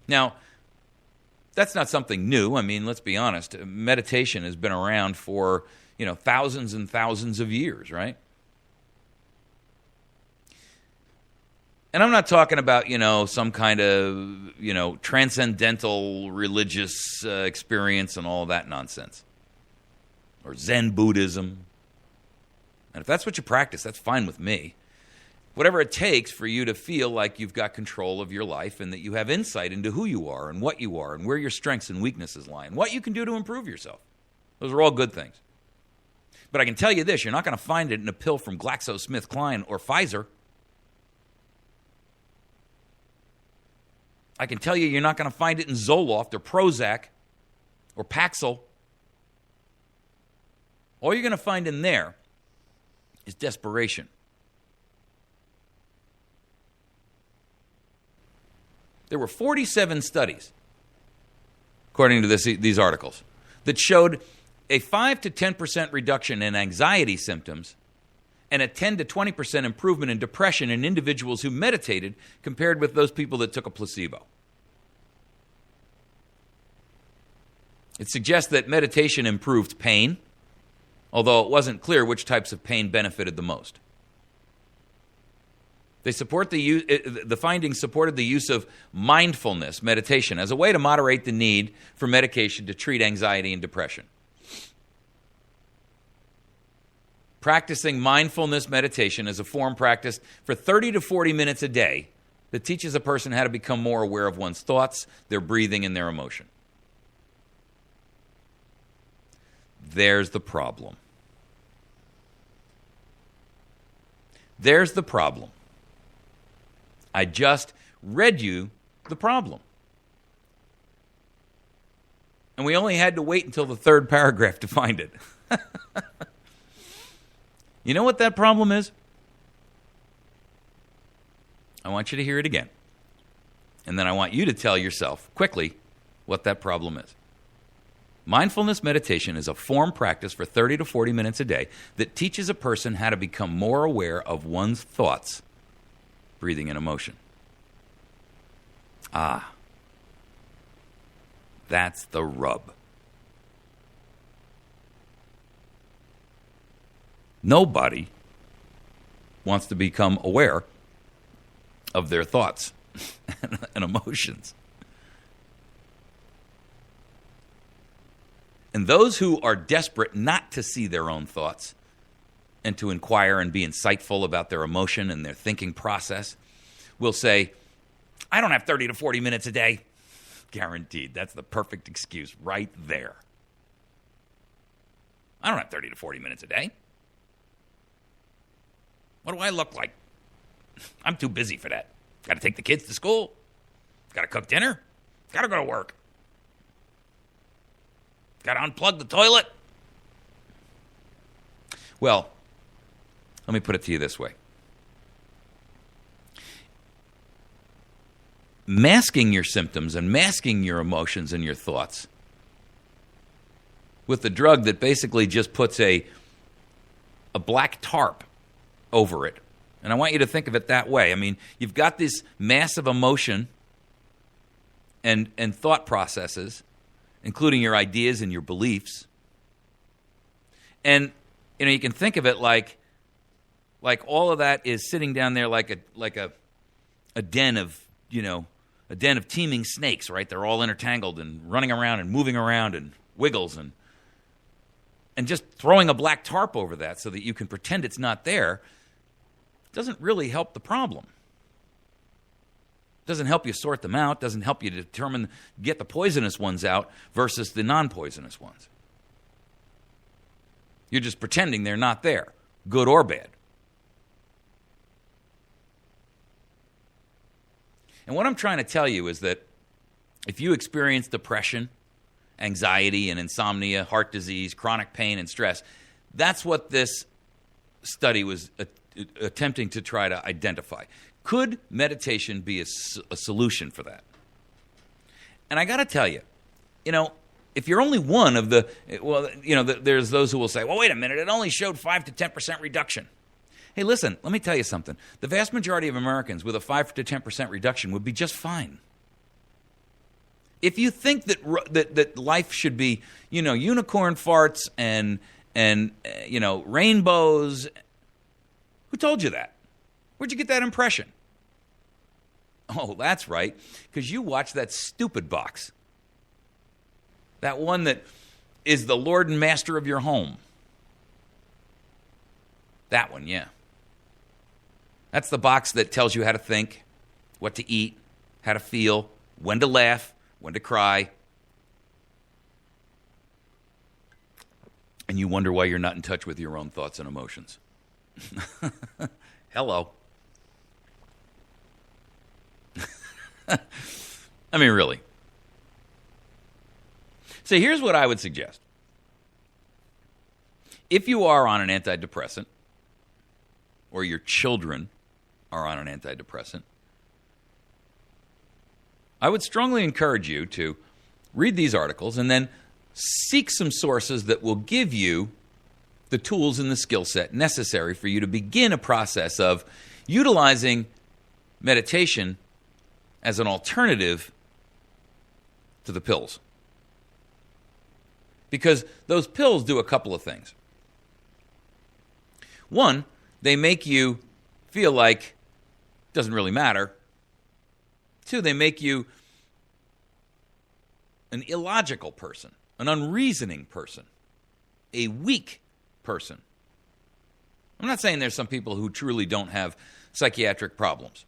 Now, that's not something new. Let's be honest. Meditation has been around for, thousands and thousands of years, right? And I'm not talking about, some kind of, transcendental religious experience and all that nonsense. Or Zen Buddhism. And if that's what you practice, that's fine with me. Whatever it takes for you to feel like you've got control of your life and that you have insight into who you are and what you are and where your strengths and weaknesses lie and what you can do to improve yourself. Those are all good things. But I can tell you this, you're not going to find it in a pill from GlaxoSmithKline or Pfizer. I can tell you you're not going to find it in Zoloft or Prozac or Paxil. All you're going to find in there is desperation. There were 47 studies, according to these articles, that showed a 5 to 10% reduction in anxiety symptoms and a 10 to 20% improvement in depression in individuals who meditated compared with those people that took a placebo. It suggests that meditation improved pain, although it wasn't clear which types of pain benefited the most. The findings supported the use of mindfulness meditation as a way to moderate the need for medication to treat anxiety and depression. Practicing mindfulness meditation is a form practiced for 30 to 40 minutes a day that teaches a person how to become more aware of one's thoughts, their breathing, and their emotion. There's the problem. There's the problem. I just read you the problem. And we only had to wait until the 3rd paragraph to find it. You know what that problem is? I want you to hear it again. And then I want you to tell yourself quickly what that problem is. Mindfulness meditation is a form practice for 30 to 40 minutes a day that teaches a person how to become more aware of one's thoughts, breathing, and emotion. That's the rub. Nobody wants to become aware of their thoughts and emotions. And those who are desperate not to see their own thoughts and to inquire and be insightful about their emotion and their thinking process will say, I don't have 30 to 40 minutes a day. Guaranteed. That's the perfect excuse right there. I don't have 30 to 40 minutes a day. What do I look like? I'm too busy for that. Got to take the kids to school. Got to cook dinner. Got to go to work. Got to unplug the toilet. Well, let me put it to you this way. Masking your symptoms and masking your emotions and your thoughts with a drug that basically just puts a black tarp over it. And I want you to think of it that way. I mean, you've got this massive emotion and thought processes, including your ideas and your beliefs. And, you can think of it like all of that is sitting down there like a den of, a den of teeming snakes, right? They're all intertangled and running around and moving around and wiggles and just throwing a black tarp over that so that you can pretend it's not there doesn't really help the problem. Doesn't help you sort them out, doesn't help you get the poisonous ones out versus the non-poisonous ones. You're just pretending they're not there, good or bad. And what I'm trying to tell you is that if you experience depression, anxiety and insomnia, heart disease, chronic pain and stress, that's what this study was attempting to try to identify. Could meditation be a solution for that? And I got to tell you, if you're only one of there's those who will say, well, wait a minute, it only showed 5 to 10% reduction. Hey, listen, let me tell you something. The vast majority of Americans with a 5 to 10% reduction would be just fine. If you think that life should be, unicorn farts and rainbows, who told you that? Where'd you get that impression? Oh, that's right, because you watch that stupid box. That one that is the Lord and Master of your home. That one, yeah. That's the box that tells you how to think, what to eat, how to feel, when to laugh, when to cry. And you wonder why you're not in touch with your own thoughts and emotions. Hello. I mean, really. So here's what I would suggest. If you are on an antidepressant, or your children are on an antidepressant, I would strongly encourage you to read these articles and then seek some sources that will give you the tools and the skill set necessary for you to begin a process of utilizing meditation as an alternative to the pills. Because those pills do a couple of things. One, they make you feel like it doesn't really matter. Two, they make you an illogical person, an unreasoning person, a weak person. I'm not saying there's some people who truly don't have psychiatric problems.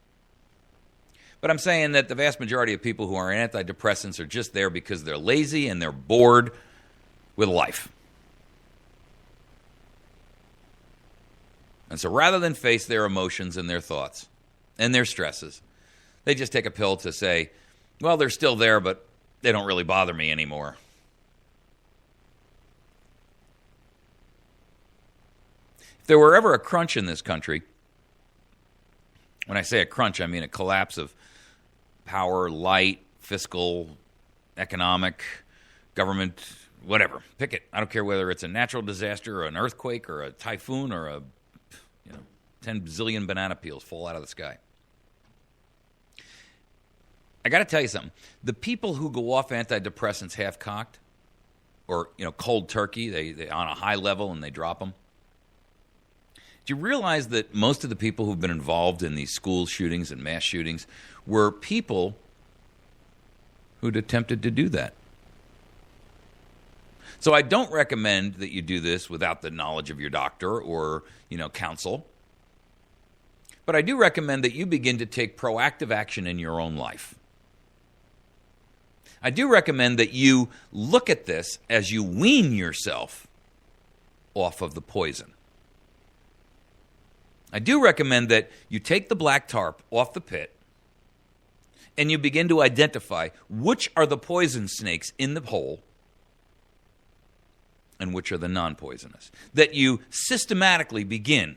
But I'm saying that the vast majority of people who are on antidepressants are just there because they're lazy and they're bored with life. And so rather than face their emotions and their thoughts and their stresses, they just take a pill to say, well, they're still there, but they don't really bother me anymore. If there were ever a crunch in this country, when I say a crunch, I mean a collapse of power, light, fiscal, economic, government, whatever. Pick it. I don't care whether it's a natural disaster or an earthquake or a typhoon or a 10 zillion banana peels fall out of the sky. I got to tell you something. The people who go off antidepressants half-cocked or cold turkey, they on a high level and they drop them, Do you realize that most of the people who've been involved in these school shootings and mass shootings were people who'd attempted to do that? So I don't recommend that you do this without the knowledge of your doctor or, counsel. But I do recommend that you begin to take proactive action in your own life. I do recommend that you look at this as you wean yourself off of the poison. I do recommend that you take the black tarp off the pit and you begin to identify which are the poison snakes in the hole and which are the non-poisonous. That you systematically begin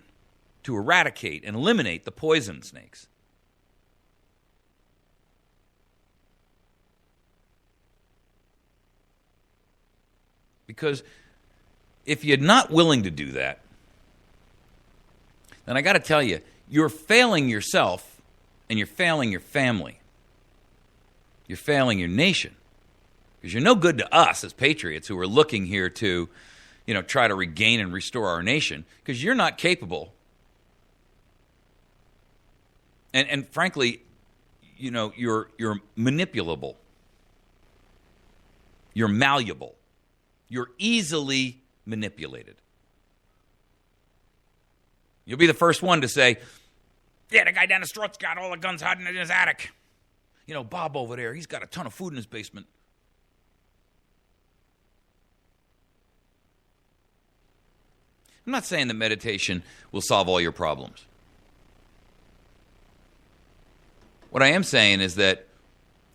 to eradicate and eliminate the poison snakes. Because if you're not willing to do that, then I got to tell you, you're failing yourself and you're failing your family. You're failing your nation. Because you're no good to us as patriots who are looking here to, try to regain and restore our nation, because you're not capable. And frankly, you're manipulable. You're malleable. You're easily manipulated. You'll be the first one to say, yeah, the guy down the street's got all the guns hiding in his attic. Bob over there, he's got a ton of food in his basement. I'm not saying that meditation will solve all your problems. What I am saying is that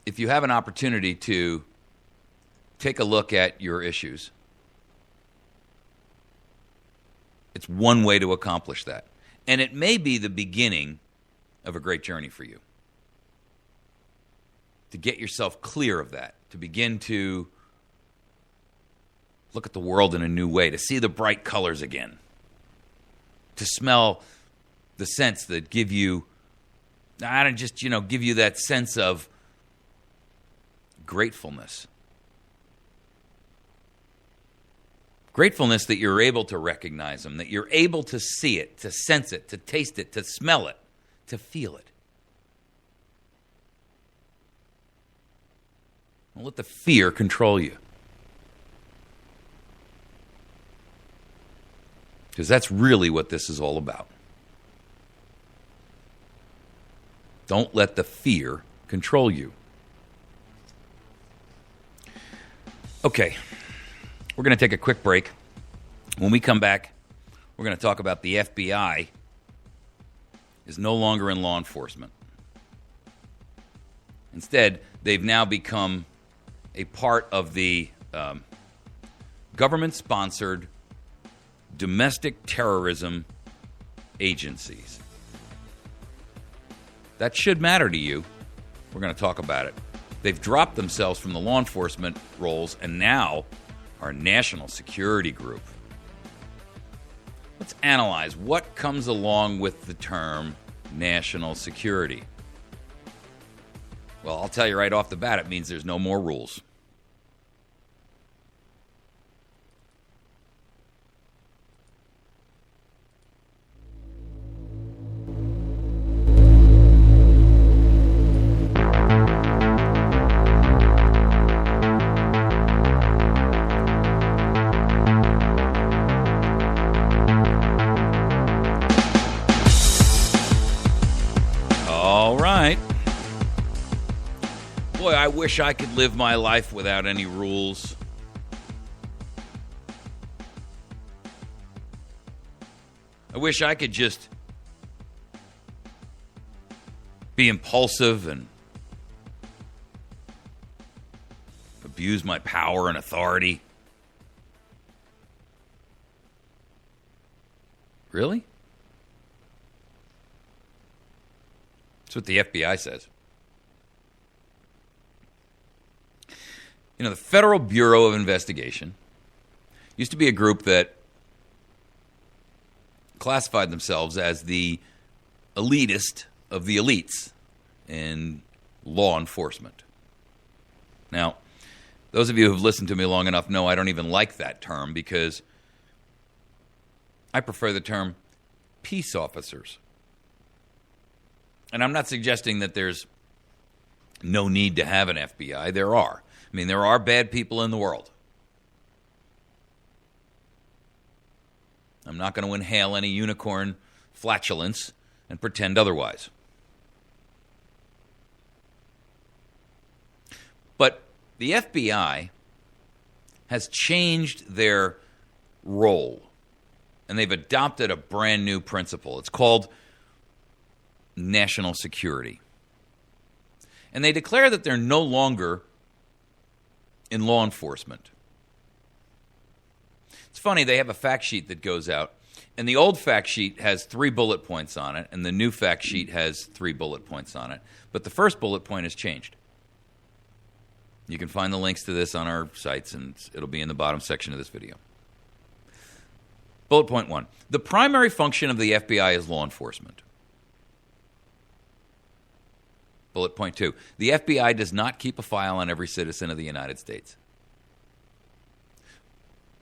if you have an opportunity to take a look at your issues, it's one way to accomplish that. And it may be the beginning of a great journey for you. To get yourself clear of that, to begin to look at the world in a new way, to see the bright colors again, to smell the scents that give you, give you that sense of gratefulness. Gratefulness that you're able to recognize them, that you're able to see it, to sense it, to taste it, to smell it, to feel it. Don't let the fear control you. Because that's really what this is all about. Don't let the fear control you. Okay, we're going to take a quick break. When we come back, we're going to talk about the FBI is no longer in law enforcement. Instead, they've now become a part of the government-sponsored domestic terrorism agencies. That should matter to you. We're going to talk about it. They've dropped themselves from the law enforcement roles and now are a national security group. Let's analyze what comes along with the term national security. Well, I'll tell you right off the bat, it means there's no more rules. Boy, I wish I could live my life without any rules. I wish I could just be impulsive and abuse my power and authority. Really? That's what the FBI says. The Federal Bureau of Investigation used to be a group that classified themselves as the elitist of the elites in law enforcement. Now, those of you who have listened to me long enough know I don't even like that term because I prefer the term peace officers. And I'm not suggesting that there's no need to have an FBI. There are. I mean, there are bad people in the world. I'm not going to inhale any unicorn flatulence and pretend otherwise. But the FBI has changed their role, and they've adopted a brand new principle. It's called national security. And they declare that they're no longer in law enforcement. It's funny, they have a fact sheet that goes out, and the old fact sheet has 3 bullet points on it, and the new fact sheet has 3 bullet points on it. But the first bullet point has changed. You can find the links to this on our sites, and it'll be in the bottom section of this video. Bullet point 1. The primary function of the FBI is law enforcement. Bullet point 2. The FBI does not keep a file on every citizen of the United States.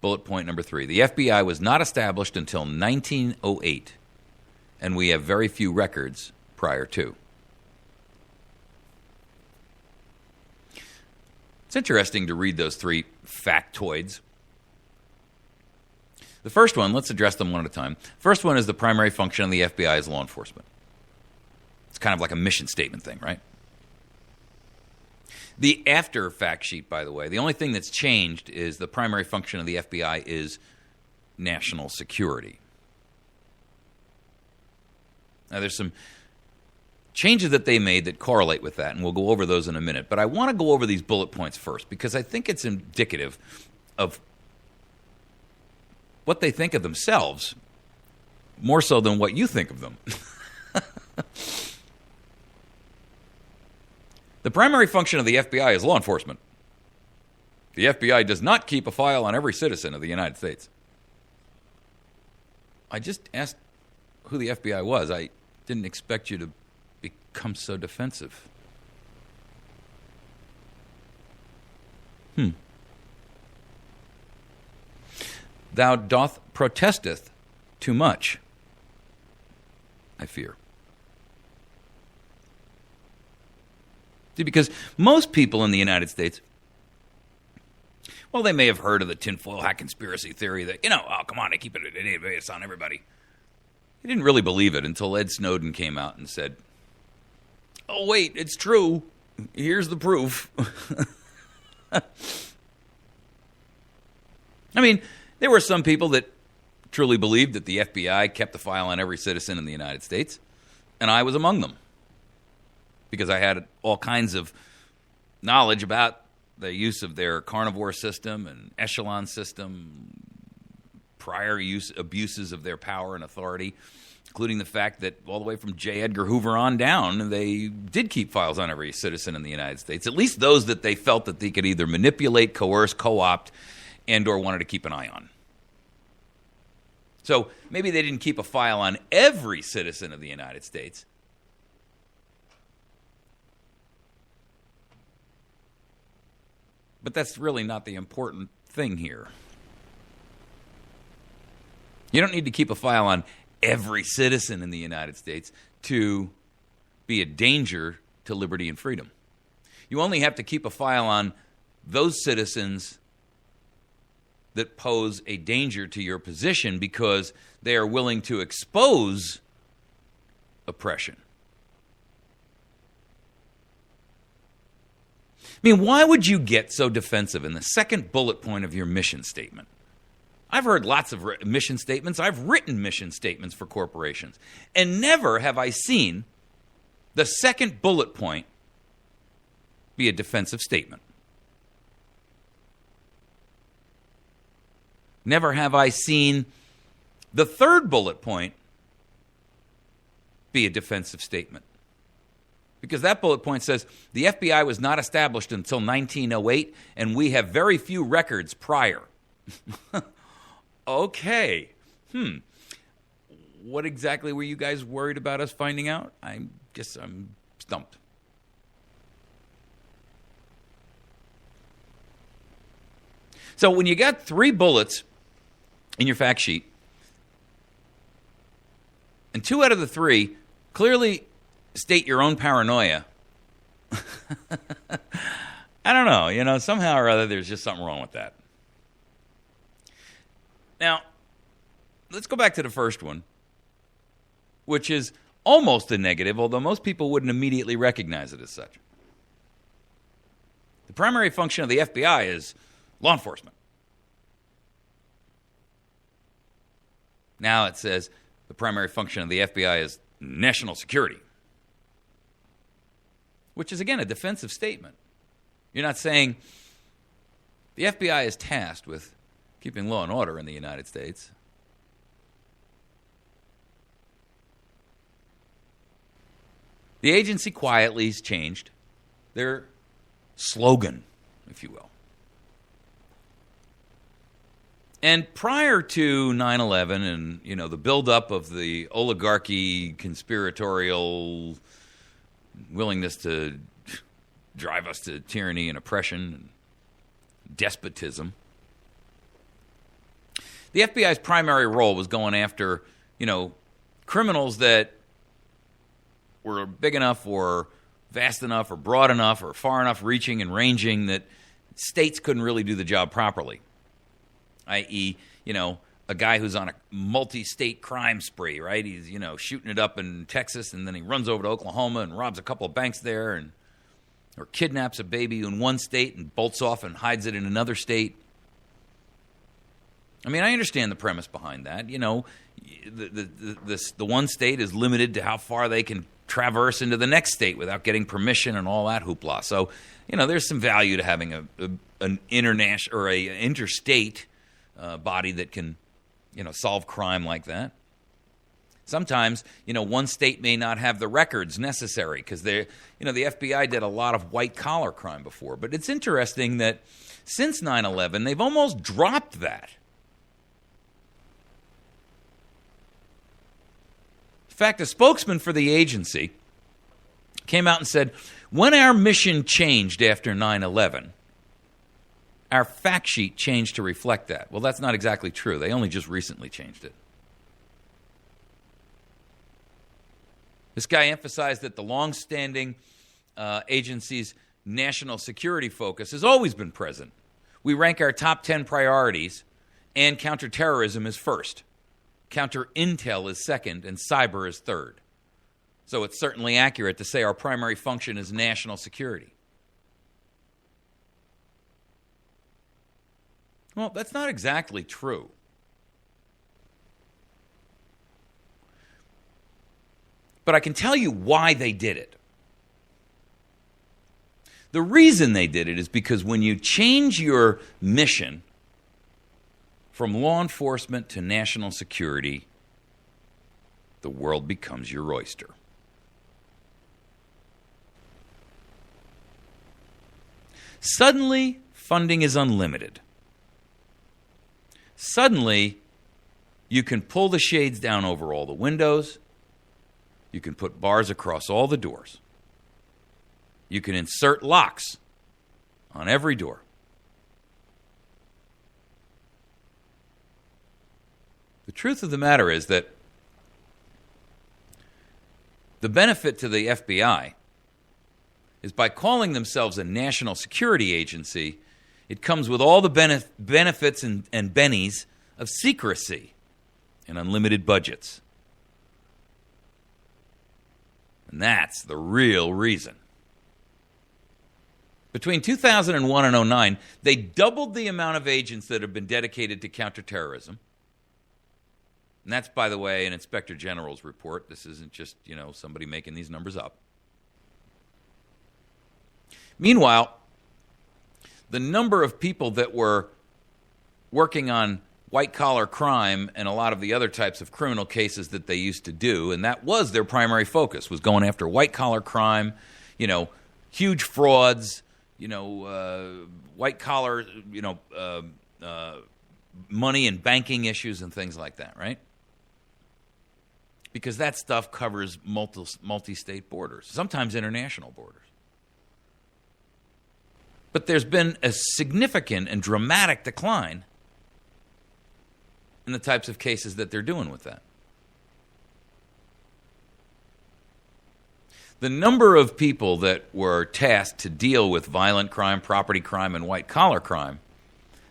Bullet point number 3. The FBI was not established until 1908, and we have very few records prior to. It's interesting to read those 3 factoids. The first one, let's address them one at a time. First one is the primary function of the FBI is law enforcement. It's kind of like a mission statement thing, right? The after fact sheet, by the way, the only thing that's changed is the primary function of the FBI is national security. Now, there's some changes that they made that correlate with that, and we'll go over those in a minute. But I want to go over these bullet points first because I think it's indicative of what they think of themselves more so than what you think of them. The primary function of the FBI is law enforcement. The FBI does not keep a file on every citizen of the United States. I just asked who the FBI was. I didn't expect you to become so defensive. Thou doth protesteth too much, I fear. See, because most people in the United States, well, they may have heard of the tinfoil hat conspiracy theory that, oh, come on, they keep it's on everybody. They didn't really believe it until Ed Snowden came out and said, oh, wait, it's true. Here's the proof. I mean, there were some people that truly believed that the FBI kept the file on every citizen in the United States, and I was among them because I had all kinds of knowledge about the use of their carnivore system and echelon system, prior abuses of their power and authority, including the fact that all the way from J. Edgar Hoover on down, they did keep files on every citizen in the United States, at least those that they felt that they could either manipulate, coerce, co-opt, and or wanted to keep an eye on. So maybe they didn't keep a file on every citizen of the United States. But that's really not the important thing here. You don't need to keep a file on every citizen in the United States to be a danger to liberty and freedom. You only have to keep a file on those citizens that pose a danger to your position because they are willing to expose oppression. I mean, why would you get so defensive in the second bullet point of your mission statement? I've heard lots of mission statements. I've written mission statements for corporations. And never have I seen the second bullet point be a defensive statement. Never have I seen the third bullet point be a defensive statement. Because that bullet point says the FBI was not established until 1908, and we have very few records prior. Okay. What exactly were you guys worried about us finding out? I'm stumped. So when you got 3 bullets in your fact sheet, And 2 out of the 3 clearly state your own paranoia. I don't know. Somehow or other, there's just something wrong with that. Now, let's go back to the first one, which is almost a negative, although most people wouldn't immediately recognize it as such. The primary function of the FBI is law enforcement. Now it says the primary function of the FBI is national security, which is, again, a defensive statement. You're not saying the FBI is tasked with keeping law and order in the United States. The agency quietly has changed their slogan, if you will. And prior to 9/11 and, the buildup of the oligarchy conspiratorial willingness to drive us to tyranny and oppression and despotism, the FBI's primary role was going after, criminals that were big enough or vast enough or broad enough or far enough reaching and ranging that states couldn't really do the job properly. I.e., a guy who's on a multi-state crime spree, right? He's, shooting it up in Texas, and then he runs over to Oklahoma and robs a couple of banks there, or kidnaps a baby in one state and bolts off and hides it in another state. I mean, I understand the premise behind that. The one state is limited to how far they can traverse into the next state without getting permission and all that hoopla. So, there's some value to having an international or a interstate body that can, solve crime like that. Sometimes, one state may not have the records necessary because the FBI did a lot of white-collar crime before. But it's interesting that since 9/11, they've almost dropped that. In fact, a spokesman for the agency came out and said, when our mission changed after 9/11, our fact sheet changed to reflect that. Well, that's not exactly true. They only just recently changed it. This guy emphasized that the long-standing agency's national security focus has always been present. We rank our top 10 priorities, and counterterrorism is first. Counter-intel is second, and cyber is third. So it's certainly accurate to say our primary function is national security. Well, that's not exactly true. But I can tell you why they did it. The reason they did it is because when you change your mission from law enforcement to national security, the world becomes your oyster. Suddenly, funding is unlimited. Suddenly, you can pull the shades down over all the windows. You can put bars across all the doors. You can insert locks on every door. The truth of the matter is that the benefit to the FBI is by calling themselves a national security agency, it comes with all the benefits and bennies of secrecy and unlimited budgets. And that's the real reason. Between 2001 and 2009, they doubled the amount of agents that have been dedicated to counterterrorism. And that's, by the way, an Inspector General's report. This isn't just, somebody making these numbers up. Meanwhile, the number of people that were working on white-collar crime and a lot of the other types of criminal cases that they used to do, and that was their primary focus, was going after white-collar crime, huge frauds, white-collar, money and banking issues and things like that, right? Because that stuff covers multi-state borders, sometimes international borders. But there's been a significant and dramatic decline in the types of cases that they're doing with that. The number of people that were tasked to deal with violent crime, property crime, and white-collar crime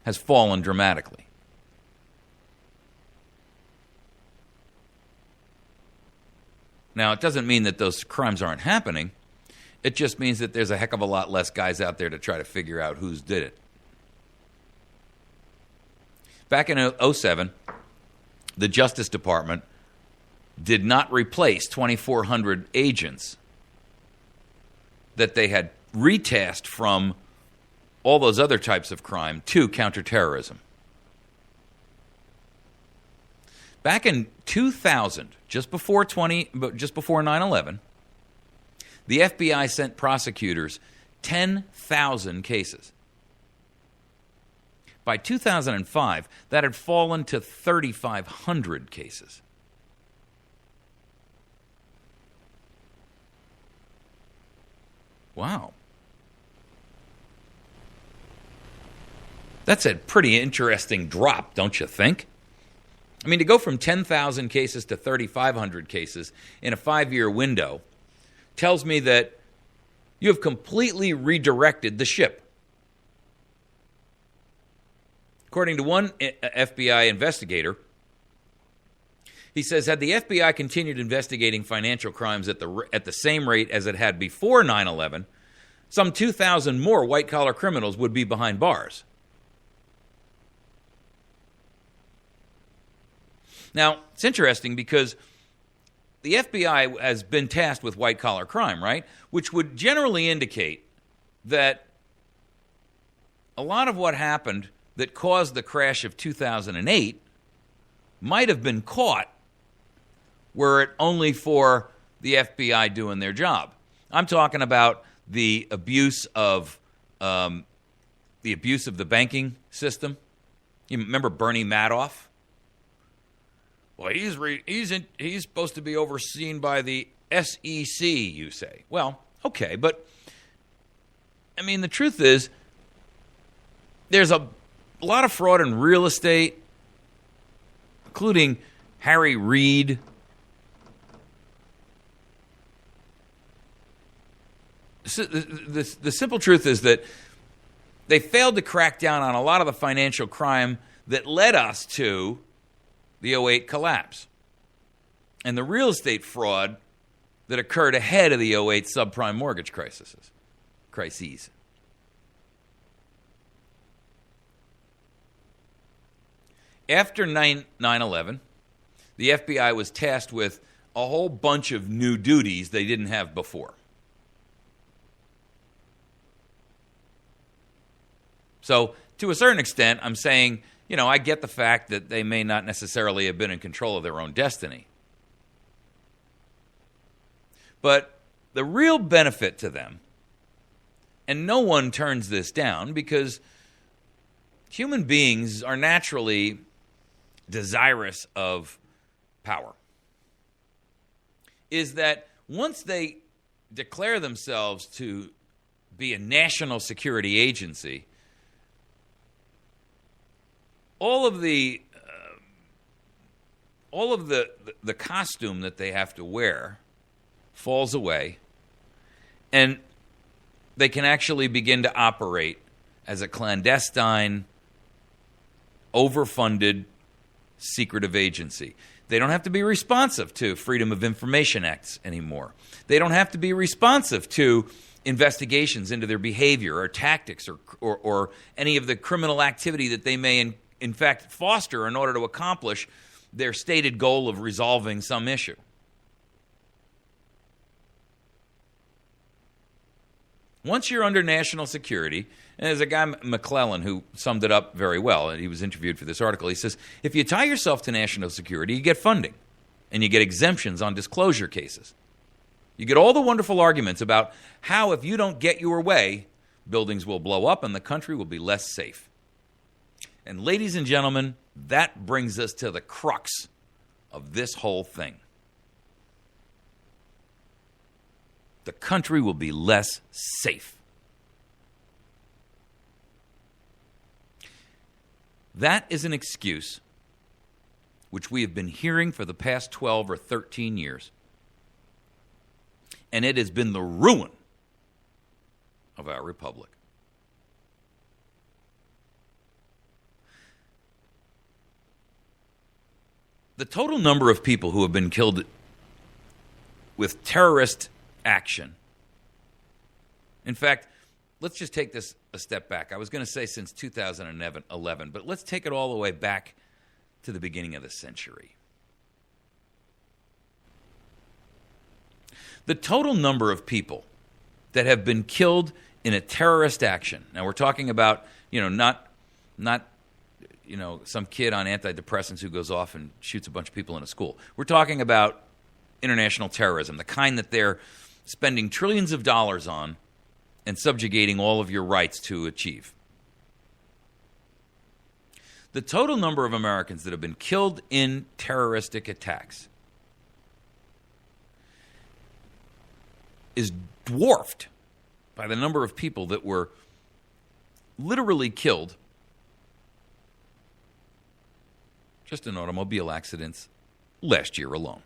has fallen dramatically. Now, it doesn't mean that those crimes aren't happening. It just means that there's a heck of a lot less guys out there to try to figure out who's did it. Back in 2007, the Justice Department did not replace 2,400 agents that they had retasked from all those other types of crime to counterterrorism. Back in 2000, just before 9/11, the FBI sent prosecutors 10,000 cases. By 2005, that had fallen to 3,500 cases. Wow. That's a pretty interesting drop, don't you think? I mean, to go from 10,000 cases to 3,500 cases in a 5-year window tells me that you have completely redirected the ship. According to one FBI investigator, he says, had the FBI continued investigating financial crimes at the same rate as it had before 9/11, some 2,000 more white-collar criminals would be behind bars. Now, it's interesting because the FBI has been tasked with white-collar crime, right? Which would generally indicate that a lot of what happened that caused the crash of 2008 might have been caught were it only for the FBI doing their job. I'm talking about the abuse of the banking system. You remember Bernie Madoff? Well, he's supposed to be overseen by the SEC, you say. Well, okay, but I mean, the truth is there's a lot of fraud in real estate, including Harry Reid. The simple truth is that they failed to crack down on a lot of the financial crime that led us to the 2008 collapse and the real estate fraud that occurred ahead of the 2008 subprime mortgage crises. After 9/11, the FBI was tasked with a whole bunch of new duties they didn't have before. So, to a certain extent, I'm saying, I get the fact that they may not necessarily have been in control of their own destiny. But the real benefit to them, and no one turns this down because human beings are naturally desirous of power, is that once they declare themselves to be a national security agency, all of the costume that they have to wear falls away, and they can actually begin to operate as a clandestine, overfunded, secretive agency. They don't have to be responsive to Freedom of Information Acts anymore. They don't have to be responsive to investigations into their behavior or tactics or any of the criminal activity that they may in fact foster in order to accomplish their stated goal of resolving some issue. Once you're under national security, and there's a guy, McClellan, who summed it up very well, and he was interviewed for this article. He says, if you tie yourself to national security, you get funding, and you get exemptions on disclosure cases. You get all the wonderful arguments about how if you don't get your way, buildings will blow up and the country will be less safe. And ladies and gentlemen, that brings us to the crux of this whole thing. The country will be less safe. That is an excuse which we have been hearing for the past 12 or 13 years. And it has been the ruin of our republic. The total number of people who have been killed with terrorist action. In fact, let's just take this a step back. I was going to say since 2011, but let's take it all the way back to the beginning of the century. The total number of people that have been killed in a terrorist action. Now we're talking about, not some kid on antidepressants who goes off and shoots a bunch of people in a school. We're talking about international terrorism, the kind that they're spending trillions of dollars on and subjugating all of your rights to achieve. The total number of Americans that have been killed in terroristic attacks is dwarfed by the number of people that were literally killed just in automobile accidents last year alone.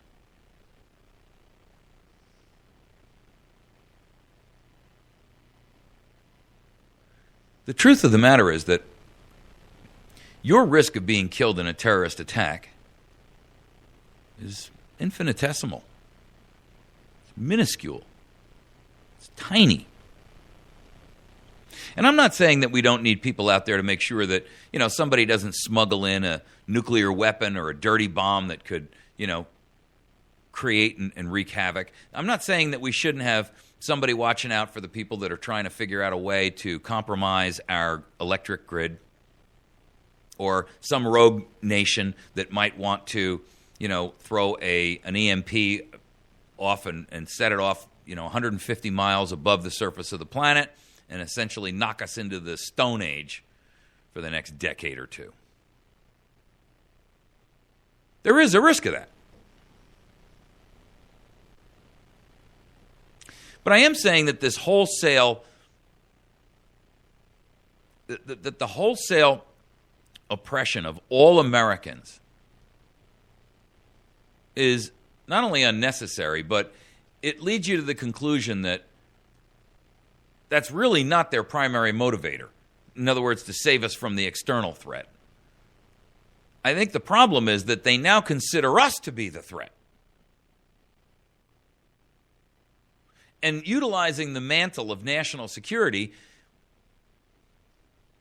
The truth of the matter is that your risk of being killed in a terrorist attack is infinitesimal. It's minuscule. It's tiny. And I'm not saying that we don't need people out there to make sure that, somebody doesn't smuggle in a nuclear weapon or a dirty bomb that could, create and wreak havoc. I'm not saying that we shouldn't have somebody watching out for the people that are trying to figure out a way to compromise our electric grid, or some rogue nation that might want to, throw an EMP off and set it off, 150 miles above the surface of the planet and essentially knock us into the Stone Age for the next decade or two. There is a risk of that. But I am saying that this wholesale, that the wholesale oppression of all Americans is not only unnecessary, but it leads you to the conclusion that that's really not their primary motivator. In other words, to save us from the external threat. I think the problem is that they now consider us to be the threat. And utilizing the mantle of national security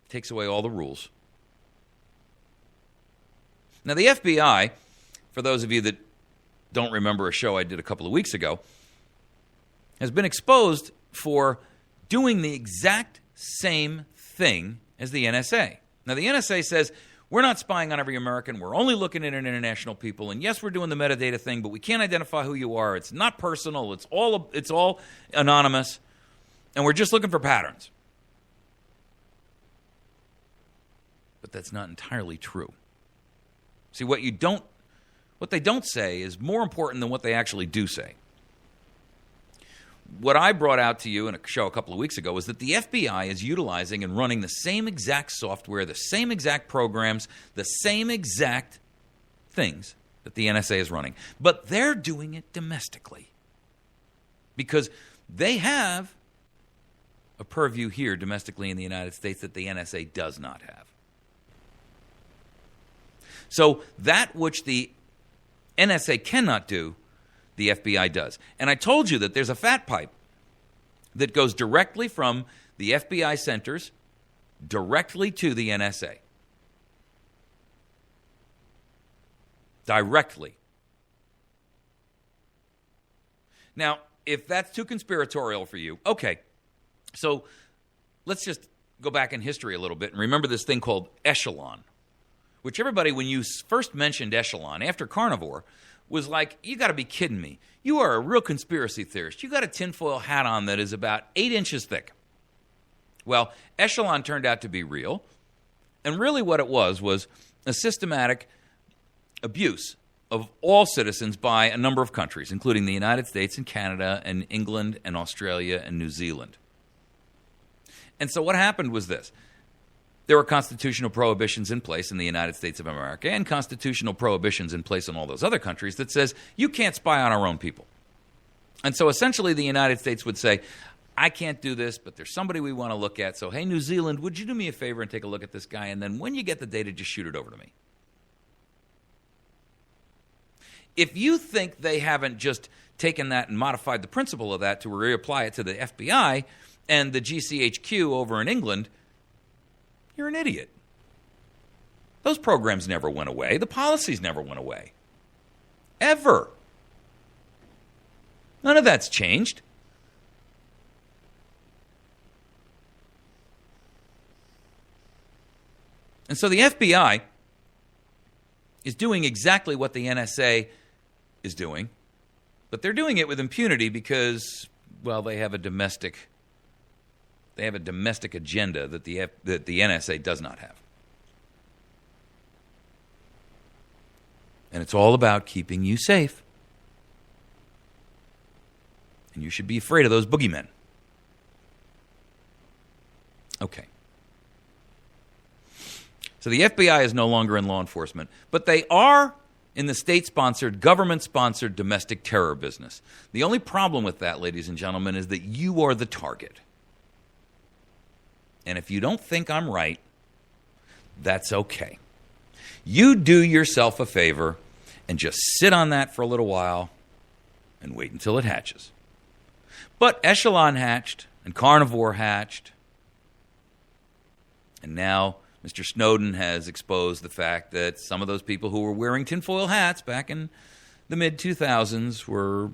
takes away all the rules. Now, the FBI, for those of you that don't remember a show I did a couple of weeks ago, has been exposed for doing the exact same thing as the NSA. Now, the NSA says, we're not spying on every American. We're only looking at international people. And yes, we're doing the metadata thing, but we can't identify who you are. It's not personal. It's all anonymous. And we're just looking for patterns. But that's not entirely true. See, what they don't say is more important than what they actually do say. What I brought out to you in a show a couple of weeks ago was that the FBI is utilizing and running the same exact software, the same exact programs, the same exact things that the NSA is running. But they're doing it domestically because they have a purview here domestically in the United States that the NSA does not have. So that which the NSA cannot do, the FBI does. And I told you that there's a fat pipe that goes directly from the FBI centers directly to the NSA. Directly. Now, if that's too conspiratorial for you, okay. So let's just go back in history a little bit and remember this thing called Echelon, which everybody, when you first mentioned Echelon after Carnivore, was like, you got to be kidding me. You are a real conspiracy theorist. You got a tinfoil hat on that is about 8 inches thick. Well, Echelon turned out to be real. And really what it was a systematic abuse of all citizens by a number of countries, including the United States and Canada and England and Australia and New Zealand. And so what happened was this. There were constitutional prohibitions in place in the United States of America and constitutional prohibitions in place in all those other countries that says you can't spy on our own people. And so essentially the United States would say, I can't do this, but there's somebody we want to look at. So, hey, New Zealand, would you do me a favor and take a look at this guy? And then when you get the data, just shoot it over to me. If you think they haven't just taken that and modified the principle of that to reapply it to the FBI and the GCHQ over in England, you're an idiot. Those programs never went away. The policies never went away. Ever. None of that's changed. And so the FBI is doing exactly what the NSA is doing, but they're doing it with impunity because, well, they have a domestic agenda that the NSA does not have. And it's all about keeping you safe. And you should be afraid of those boogeymen. Okay. So the FBI is no longer in law enforcement, but they are in the state-sponsored, government-sponsored domestic terror business. The only problem with that, ladies and gentlemen, is that you are the target. And if you don't think I'm right, that's okay. You do yourself a favor and just sit on that for a little while and wait until it hatches. But Echelon hatched and Carnivore hatched, and now Mr. Snowden has exposed the fact that some of those people who were wearing tinfoil hats back in the mid-2000s were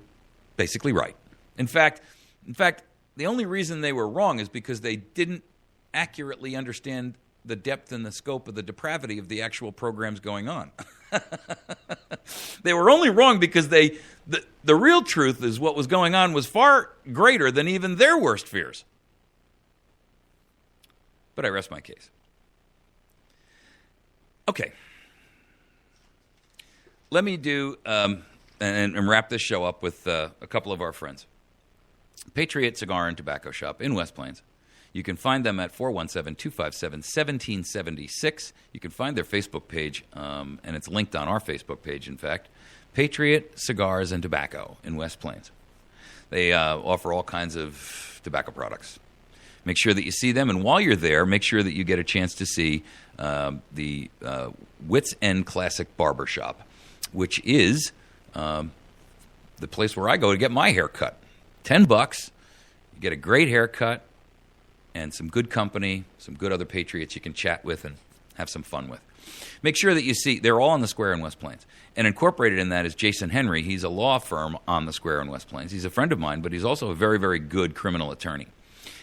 basically right. In fact, the only reason they were wrong is because they didn't accurately understand the depth and the scope of the depravity of the actual programs going on. They were only wrong because the real truth is what was going on was far greater than even their worst fears. But I rest my case. Okay. Let me do and wrap this show up with a couple of our friends. Patriot Cigar and Tobacco Shop in West Plains. You can find them at 417-257-1776. You can find their Facebook page, and it's linked on our Facebook page, in fact. Patriot Cigars and Tobacco in West Plains. They offer all kinds of tobacco products. Make sure that you see them, and while you're there, make sure that you get a chance to see the Wits End Classic Barbershop, which is the place where I go to get my hair cut. $10, you get a great haircut, and some good company, some good other patriots you can chat with and have some fun with. Make sure that you see, they're all on the square in West Plains. And incorporated in that is Jason Henry. He's a law firm on the square in West Plains. He's a friend of mine, but he's also a very, very good criminal attorney.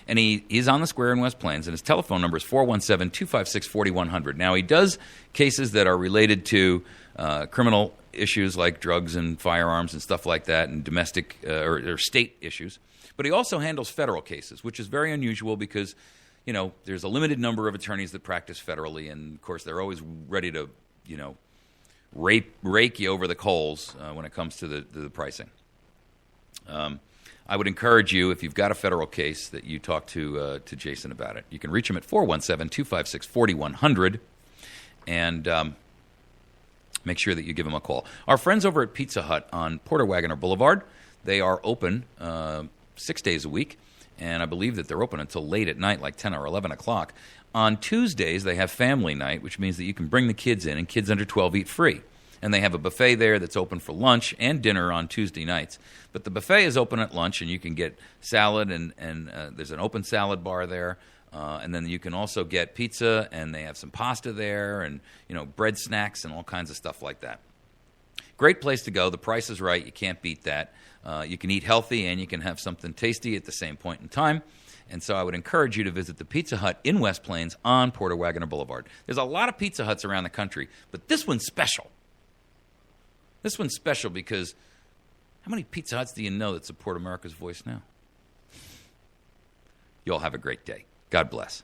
And he's on the square in West Plains, and his telephone number is 417-256-4100. Now, he does cases that are related to criminal issues like drugs and firearms and stuff like that, and domestic or state issues. But he also handles federal cases, which is very unusual because, you know, there's a limited number of attorneys that practice federally, and, of course, they're always ready to, you know, rake you over the coals when it comes to the pricing. I would encourage you, if you've got a federal case, that you talk to Jason about it. You can reach him at 417-256-4100, and make sure that you give him a call. Our friends over at Pizza Hut on Porter Wagoner Boulevard, they are open 6 days a week, and I believe that they're open until late at night, like 10 or 11 o'clock. On Tuesdays, they have family night, which means that you can bring the kids in, and kids under 12 eat free. And they have a buffet there that's open for lunch and dinner on Tuesday nights. But the buffet is open at lunch, and you can get salad, and there's an open salad bar there. And then you can also get pizza, and they have some pasta there, and, you know, bread snacks and all kinds of stuff like that. Great place to go. The price is right. You can't beat that. You can eat healthy, and you can have something tasty at the same point in time. And so I would encourage you to visit the Pizza Hut in West Plains on Porter Wagoner Boulevard. There's a lot of Pizza Huts around the country, but this one's special. This one's special because how many Pizza Huts do you know that support America's Voice Now? You all have a great day. God bless.